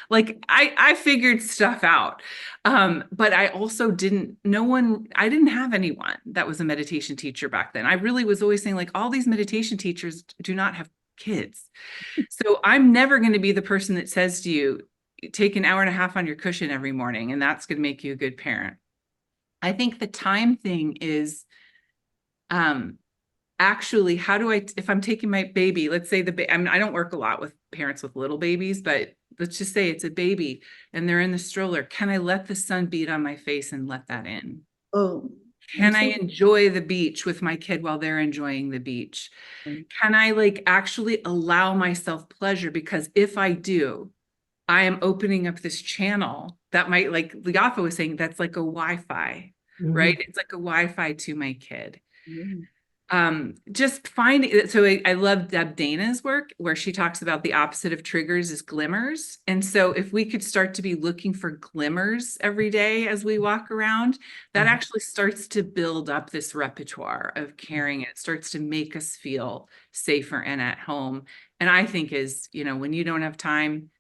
like I figured stuff out. But I also I didn't have anyone that was a meditation teacher back then. I really was always saying like all these meditation teachers do not have kids. So I'm never going to be the person that says to you, take an hour and a half on your cushion every morning, and that's going to make you a good parent. I think the time thing is actually, if I'm taking my baby, let's say I don't work a lot with parents with little babies, but let's just say it's a baby and they're in the stroller. Can I let the sun beat on my face and let that in? Oh. Can I enjoy the beach with my kid while they're enjoying the beach? Can I like actually allow myself pleasure? Because if I do, I am opening up this channel that might, like Yaffa was saying, that's like a Wi-Fi, right? It's like a Wi-Fi to my kid. Just finding, so I love Deb Dana's work where she talks about the opposite of triggers is glimmers. And so if we could start to be looking for glimmers every day as we walk around, that actually starts to build up this repertoire of caring. It starts to make us feel safer and at home. And I think when you don't have time,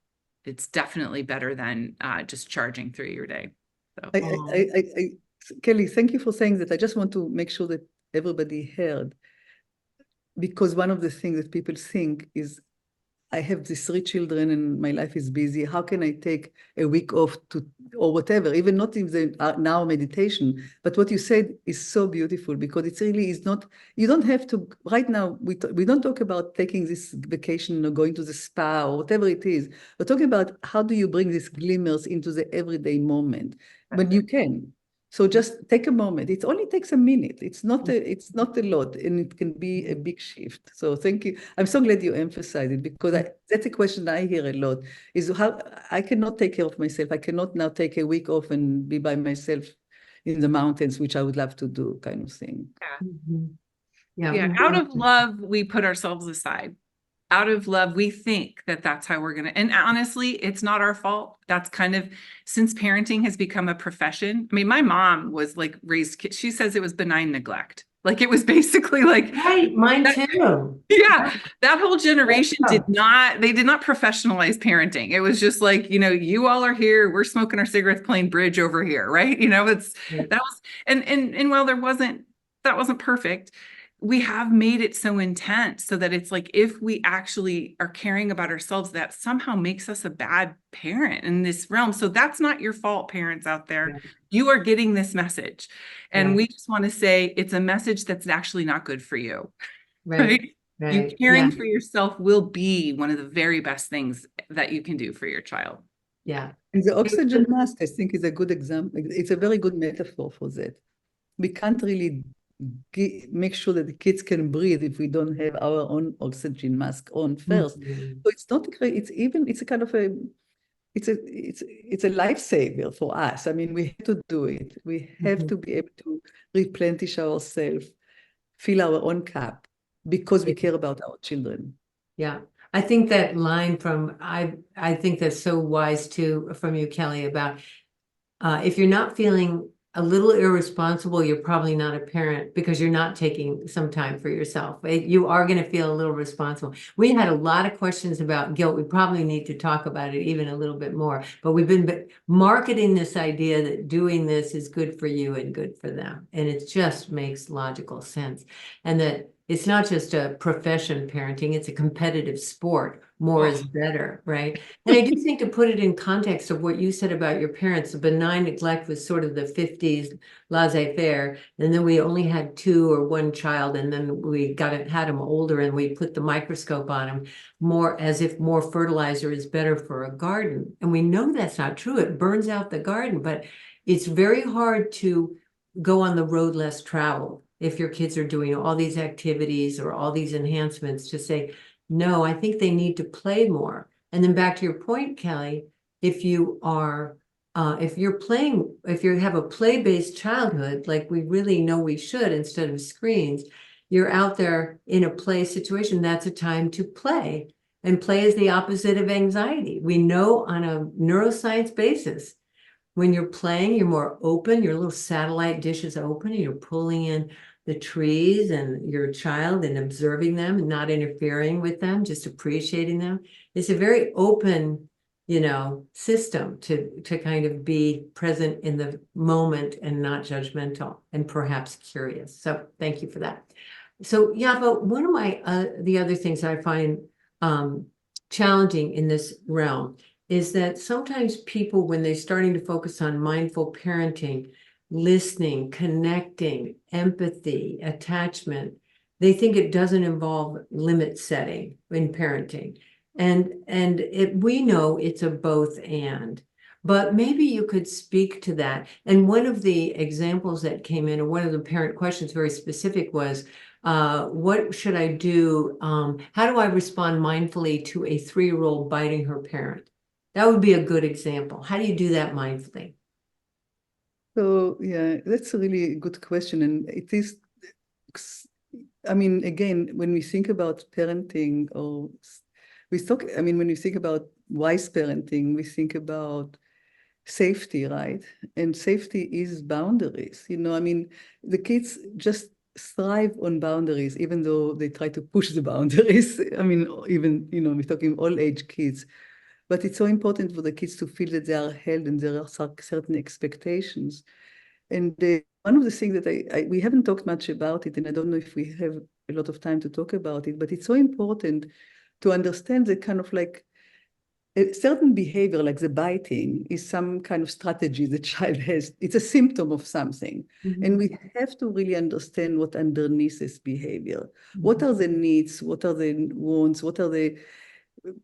it's definitely better than just charging through your day. So. Kelly, thank you for saying that. I just want to make sure that everybody heard, because one of the things that people think is I have these 3 children and my life is busy. How can I take a week off or whatever, even not in the now meditation, but what you said is so beautiful because it really is not, you don't have to, right now, we don't talk about taking this vacation or going to the spa or whatever it is. We're talking about how do you bring these glimmers into the everyday moment, but you can. So just take a moment. It only takes a minute. It's not a lot, and it can be a big shift. So thank you. I'm so glad you emphasize it because that's a question I hear a lot, is how I cannot take care of myself. I cannot now take a week off and be by myself in the mountains, which I would love to do, kind of thing. Yeah, out of love, we put ourselves aside. Out of love, we think that that's how we're going to, and honestly, it's not our fault. That's kind of, since parenting has become a profession. I mean, my mom was like raised kids. She says it was benign neglect. Like it was basically like, Right, mine too. yeah, that whole generation did not professionalize parenting. It was just like, you all are here, we're smoking our cigarettes, playing bridge over here, right? That was, and while that wasn't perfect, we have made it so intense so that it's like, if we actually are caring about ourselves, that somehow makes us a bad parent in this realm. So that's not your fault, parents out there. Yeah. You are getting this message. And we just want to say it's a message that's actually not good for you. Right? You caring for yourself will be one of the very best things that you can do for your child. Yeah. And the oxygen mask, I think, is a good example. It's a very good metaphor for that. We can't really make sure that the kids can breathe if we don't have our own oxygen mask on first. So it's not it's a kind of it's a lifesaver for us. I mean, we have to do it. We have to be able to replenish ourselves, fill our own cup because we care about our children. Yeah. I think that line from, I think that's so wise too, from you, Kelly, about if you're not feeling a little irresponsible, you're probably not a parent because you're not taking some time for yourself. You are going to feel a little responsible. We had a lot of questions about guilt. We probably need to talk about it even a little bit more, but we've been marketing this idea that doing this is good for you and good for them. And it just makes logical sense. And that it's not just a profession, parenting, it's a competitive sport. More is better, right? And I do think, to put it in context of what you said about your parents, the benign neglect was sort of the 50s laissez-faire, and then we only had 2 or 1 child, and then we had them older, and we put the microscope on them, more as if more fertilizer is better for a garden. And we know that's not true. It burns out the garden, but it's very hard to go on the road less traveled if your kids are doing all these activities or all these enhancements, to say, no, I think they need to play more. And then back to your point, Kelly, if you have a play-based childhood, like we really know we should, instead of screens, you're out there in a play situation, that's a time to play. And play is the opposite of anxiety. We know on a neuroscience basis, when you're playing, you're more open, your little satellite dish is open, and you're pulling in the trees and your child and observing them and not interfering with them, just appreciating them. It's a very open, system to kind of be present in the moment and not judgmental and perhaps curious. So thank you for that. So Yaffa, one of the other things I find challenging in this realm is that sometimes people, when they're starting to focus on mindful parenting, listening, connecting, empathy, attachment, they think it doesn't involve limit setting in parenting. And we know it's a both and, but maybe you could speak to that. And one of the examples that came in, or one of the parent questions, very specific, was, what should I do? How do I respond mindfully to a 3-year-old biting her parent? That would be a good example. How do you do that mindfully? So, yeah, that's a really good question. And it is, I mean, again, when we think about parenting, when we think about wise parenting, we think about safety, right? And safety is boundaries. The kids just thrive on boundaries, even though they try to push the boundaries. We're talking all age kids. But it's so important for the kids to feel that they are held and there are certain expectations. And one of the things that we haven't talked much about it, and I don't know if we have a lot of time to talk about it, but it's so important to understand that kind of like a certain behavior, like the biting, is some kind of strategy the child has. It's a symptom of something. And we have to really understand what underneath this behavior. What are the needs? What are the wants? What are the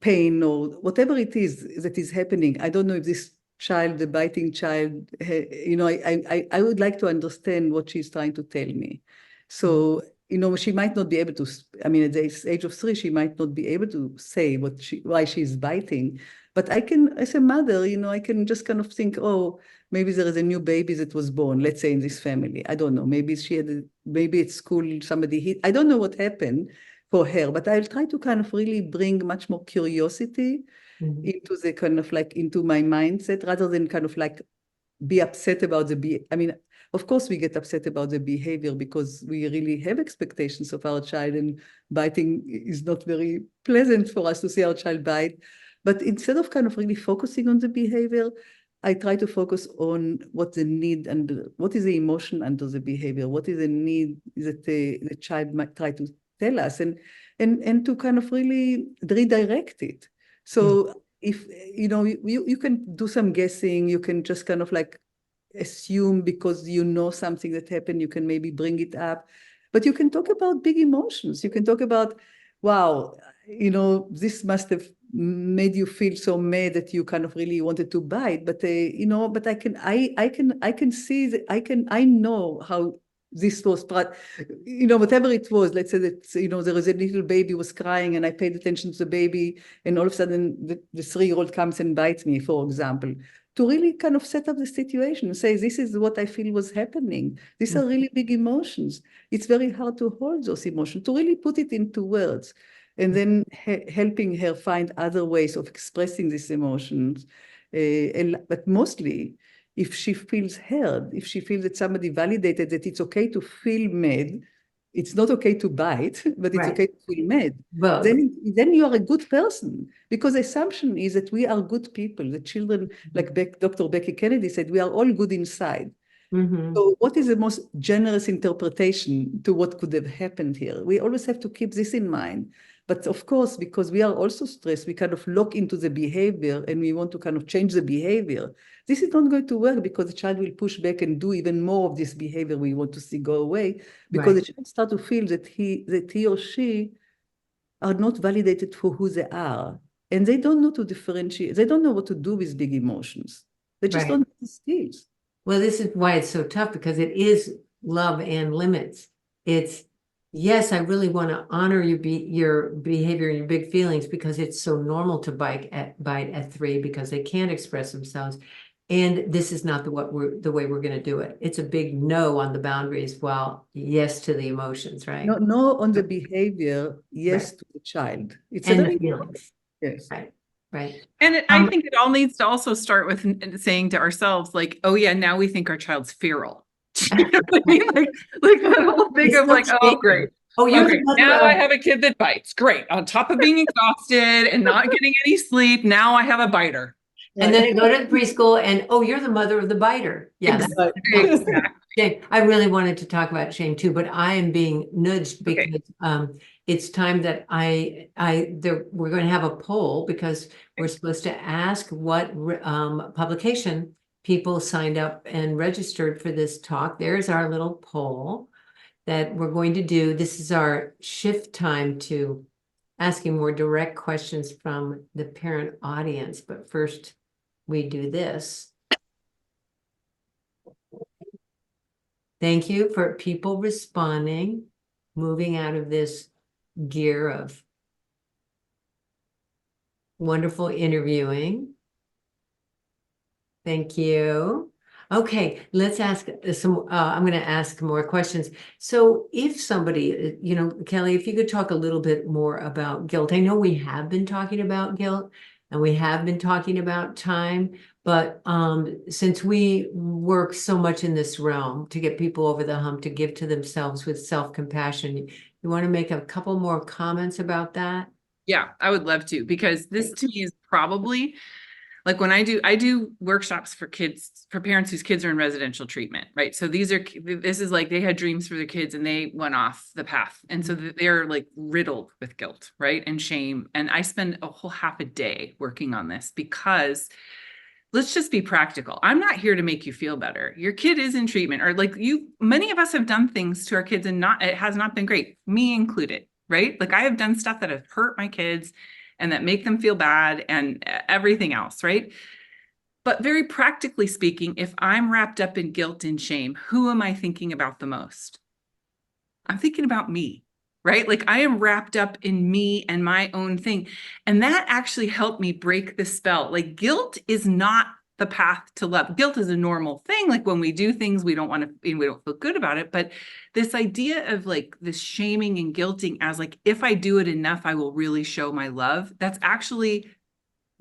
pain or whatever it is that is happening? I don't know if this child, the biting child, you know, I would like to understand what she's trying to tell me. So, you know, she might not be able to, I mean, at the age of 3, she might not be able to say why she's biting. But I can, as a mother, you know, I can just kind of think, oh, maybe there is a new baby that was born, let's say in this family. I don't know. Maybe maybe at school somebody hit. I don't know what happened for her, but I'll try to kind of really bring much more curiosity into the kind of like, into my mindset, rather than kind of like be upset about I mean, of course we get upset about the behavior because we really have expectations of our child, and biting is not very pleasant for us to see our child bite. But instead of kind of really focusing on the behavior, I try to focus on what the need and what is the emotion under the behavior, what is the need that the child might try to tell us, and to kind of really redirect it. So if, you know, you can do some guessing, you can just kind of like assume because you know something that happened, you can maybe bring it up, but you can talk about big emotions. You can talk about, wow, you know, this must have made you feel so mad that you kind of really wanted to bite, but you know, but I can see that I know how this was, you know, whatever it was. Let's say that, you know, there was a little baby was crying and I paid attention to the baby, and all of a sudden the 3-year-old comes and bites me, for example, to really kind of set up the situation and say, this is what I feel was happening. These are really big emotions. It's very hard to hold those emotions, to really put it into words, and then helping her find other ways of expressing these emotions. But mostly, if she feels heard, if she feels that somebody validated that it's okay to feel mad, it's not okay to bite, but it's okay to feel mad. Well, then you are a good person, because the assumption is that we are good people. The children, like Dr. Becky Kennedy said, we are all good inside. So what is the most generous interpretation to what could have happened here? We always have to keep this in mind. But of course, because we are also stressed, we kind of lock into the behavior and we want to kind of change the behavior. This is not going to work, because the child will push back and do even more of this behavior we want to see go away, because the child starts to feel that he or she are not validated for who they are. And they don't know to differentiate. They don't know what to do with big emotions. They just don't have the skills. Well, this is why it's so tough, because it is love and limits. It's, yes, I really want to honor your behavior and your big feelings, because it's so normal to bite at 3 because they can't express themselves. And this is not the way we're going to do it. It's a big no on the boundaries, while yes to the emotions, right? No on the behavior, yes to the child. It's and a the very feelings. Yes. Right. And I think it all needs to also start with saying to ourselves, like, oh yeah, now we think our child's feral. You know what I mean? Like that whole thing of like, oh great. Oh, you're okay, now I have a kid that bites. Great. On top of being exhausted and not getting any sleep, now I have a biter. And then I go to the preschool and, oh, you're the mother of the biter. Yeah. Exactly. I really wanted to talk about shame too, but I am being nudged because it's time that we're going to have a poll, because we're supposed to ask what publication people signed up and registered for this talk. There's our little poll that we're going to do. This is our shift time to asking more direct questions from the parent audience. But first, we do this. Thank you for people responding, moving out of this gear of wonderful interviewing. Thank you. Okay, let's ask some, I'm going to ask more questions. So if somebody, you know, Kelly, if you could talk a little bit more about guilt. I know we have been talking about guilt and we have been talking about time, but since we work so much in this realm to get people over the hump, to give to themselves with self-compassion, you want to make a couple more comments about that? Yeah, I would love to, because this to me is probably Like when I do workshops for kids, for parents whose kids are in residential treatment, right? So this is like they had dreams for their kids and they went off the path. And so they're like riddled with guilt, right? And shame. And I spend a whole half a day working on this because let's just be practical. I'm not here to make you feel better. Your kid is in treatment, or like many of us have done things to our kids and it has not been great, me included, right? Like I have done stuff that have hurt my kids and that make them feel bad and everything else, right? But very practically speaking, if I'm wrapped up in guilt and shame, who am I thinking about the most? I'm thinking about me, right? Like I am wrapped up in me and my own thing. And that actually helped me break the spell. Like guilt is not the path to love. Guilt is a normal thing. Like when we do things, we don't feel good about it. But this idea of like this shaming and guilting as like, if I do it enough, I will really show my love. That's actually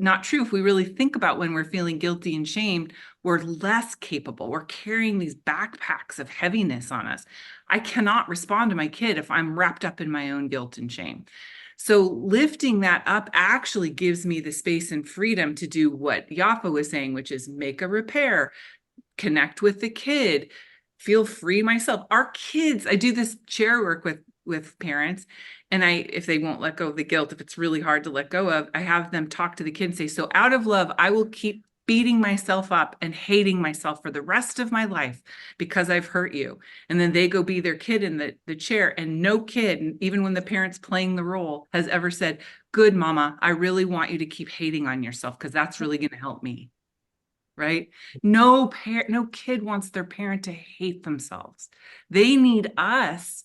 not true. If we really think about when we're feeling guilty and shamed, we're less capable. We're carrying these backpacks of heaviness on us. I cannot respond to my kid if I'm wrapped up in my own guilt and shame. So lifting that up actually gives me the space and freedom to do what Yaffa was saying, which is make a repair, connect with the kid, feel free myself. Our kids, I do this chair work with parents, and if they won't let go of the guilt, if it's really hard to let go of, I have them talk to the kid and say, so out of love, I will keep beating myself up and hating myself for the rest of my life because I've hurt you. And then they go be their kid in the chair, and no kid, even when the parent's playing the role, has ever said, good mama, I really want you to keep hating on yourself because that's really going to help me. Right? No kid wants their parent to hate themselves. They need us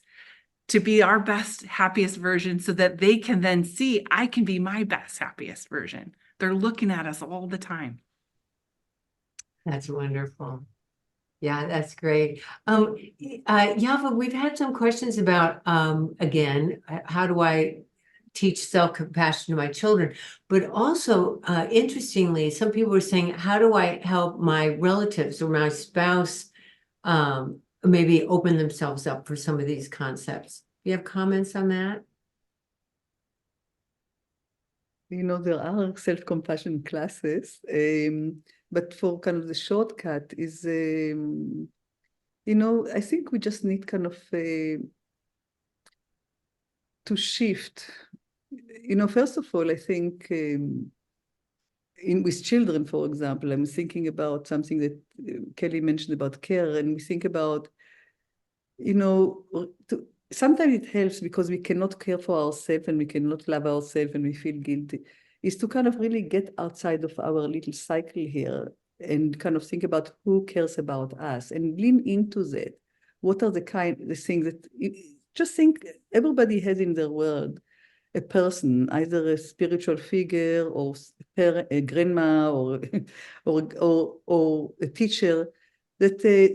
to be our best, happiest version so that they can then see, I can be my best, happiest version. They're looking at us all the time. That's wonderful. Yeah, that's great. Yaffa, we've had some questions about, again, how do I teach self-compassion to my children? But also, interestingly, some people are saying, how do I help my relatives or my spouse maybe open themselves up for some of these concepts? Do you have comments on that? There are self-compassion classes, but for kind of the shortcut is, I think we just need kind of to shift. First of all, I think with children, for example, I'm thinking about something that Kelly mentioned about care, and we think about, sometimes it helps because we cannot care for ourselves and we cannot love ourselves and we feel guilty, is to kind of really get outside of our little cycle here and kind of think about who cares about us and lean into that. What are the things that, just think, everybody has in their world a person, either a spiritual figure or a grandma or a teacher, that they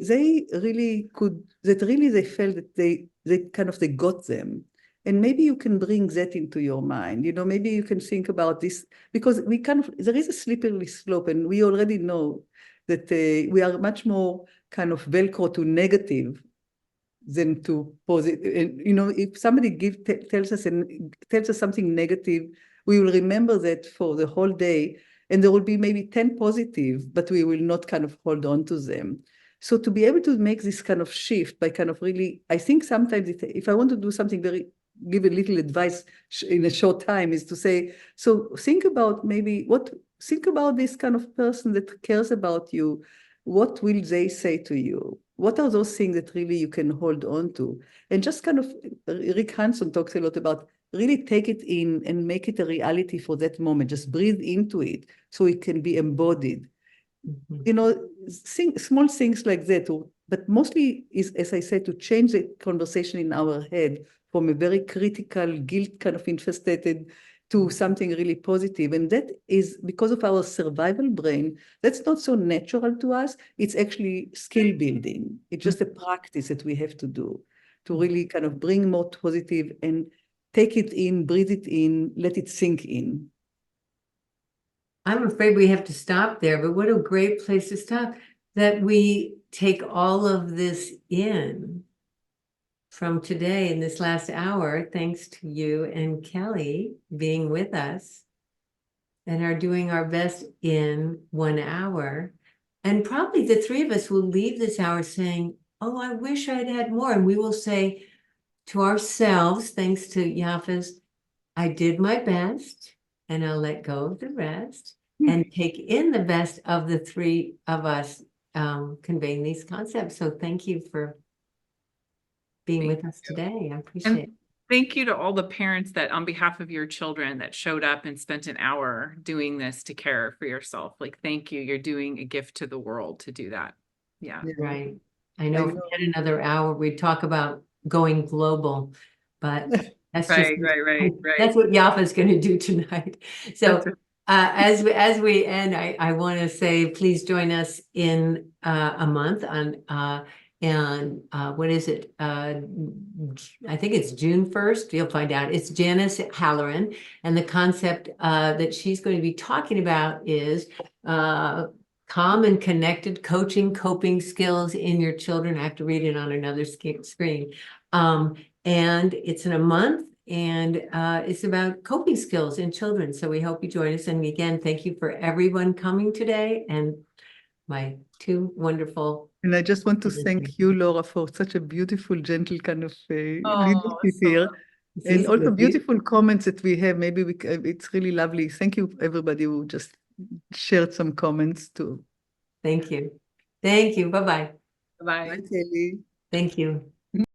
felt that they got them. And maybe you can bring that into your mind. Maybe you can think about this, because there is a slippery slope, and we already know that we are much more kind of Velcro to negative than to positive. And, if somebody tells us something negative, we will remember that for the whole day, and there will be maybe 10 positive, but we will not kind of hold on to them. So to be able to make this kind of shift by kind of really, I think sometimes if I want to do something give a little advice in a short time, is to say, so think about this kind of person that cares about you. What will they say to you? What are those things that really you can hold on to? And just kind of, Rick Hanson talks a lot about really take it in and make it a reality for that moment. Just breathe into it so it can be embodied. Small things like that, but mostly is, as I said, to change the conversation in our head from a very critical, guilt kind of infested to something really positive. And that is because of our survival brain. That's not so natural to us. It's actually skill building. It's just a practice that we have to do to really kind of bring more positive and take it in, breathe it in, let it sink in. I'm afraid we have to stop there, but what a great place to stop, that we take all of this in from today in this last hour, thanks to you and Kelly being with us. and are doing our best in 1 hour. And probably the three of us will leave this hour saying, oh, I wish I'd had more. And we will say to ourselves, thanks to Yaffa's, I did my best, and I'll let go of the rest and take in the best of the three of us conveying these concepts. So thank you for being with us today. I appreciate it. Thank you to all the parents that on behalf of your children that showed up and spent an hour doing this to care for yourself. Like, thank you. You're doing a gift to the world to do that. Yeah. Right. I know if we had another hour, we'd talk about going global, but that's just Right. that's what Yaffa's going to do tonight. So as we end, I want to say, please join us in a month on and what is it? I think it's June 1st. You'll find out. It's Janice Halloran, and the concept that she's going to be talking about is calm and connected coaching, coping skills in your children. I have to read it on another screen. And it's in a month, and it's about coping skills in children. So we hope you join us. And again, thank you for everyone coming today, and my two wonderful. And I just want to thank you, Laura, for such a beautiful, gentle kind of leadership here. And also beautiful comments that we have. Maybe it's really lovely. Thank you, everybody who just shared some comments too. Thank you. Thank you. Bye-bye. Bye. Bye, Kelly. Thank you.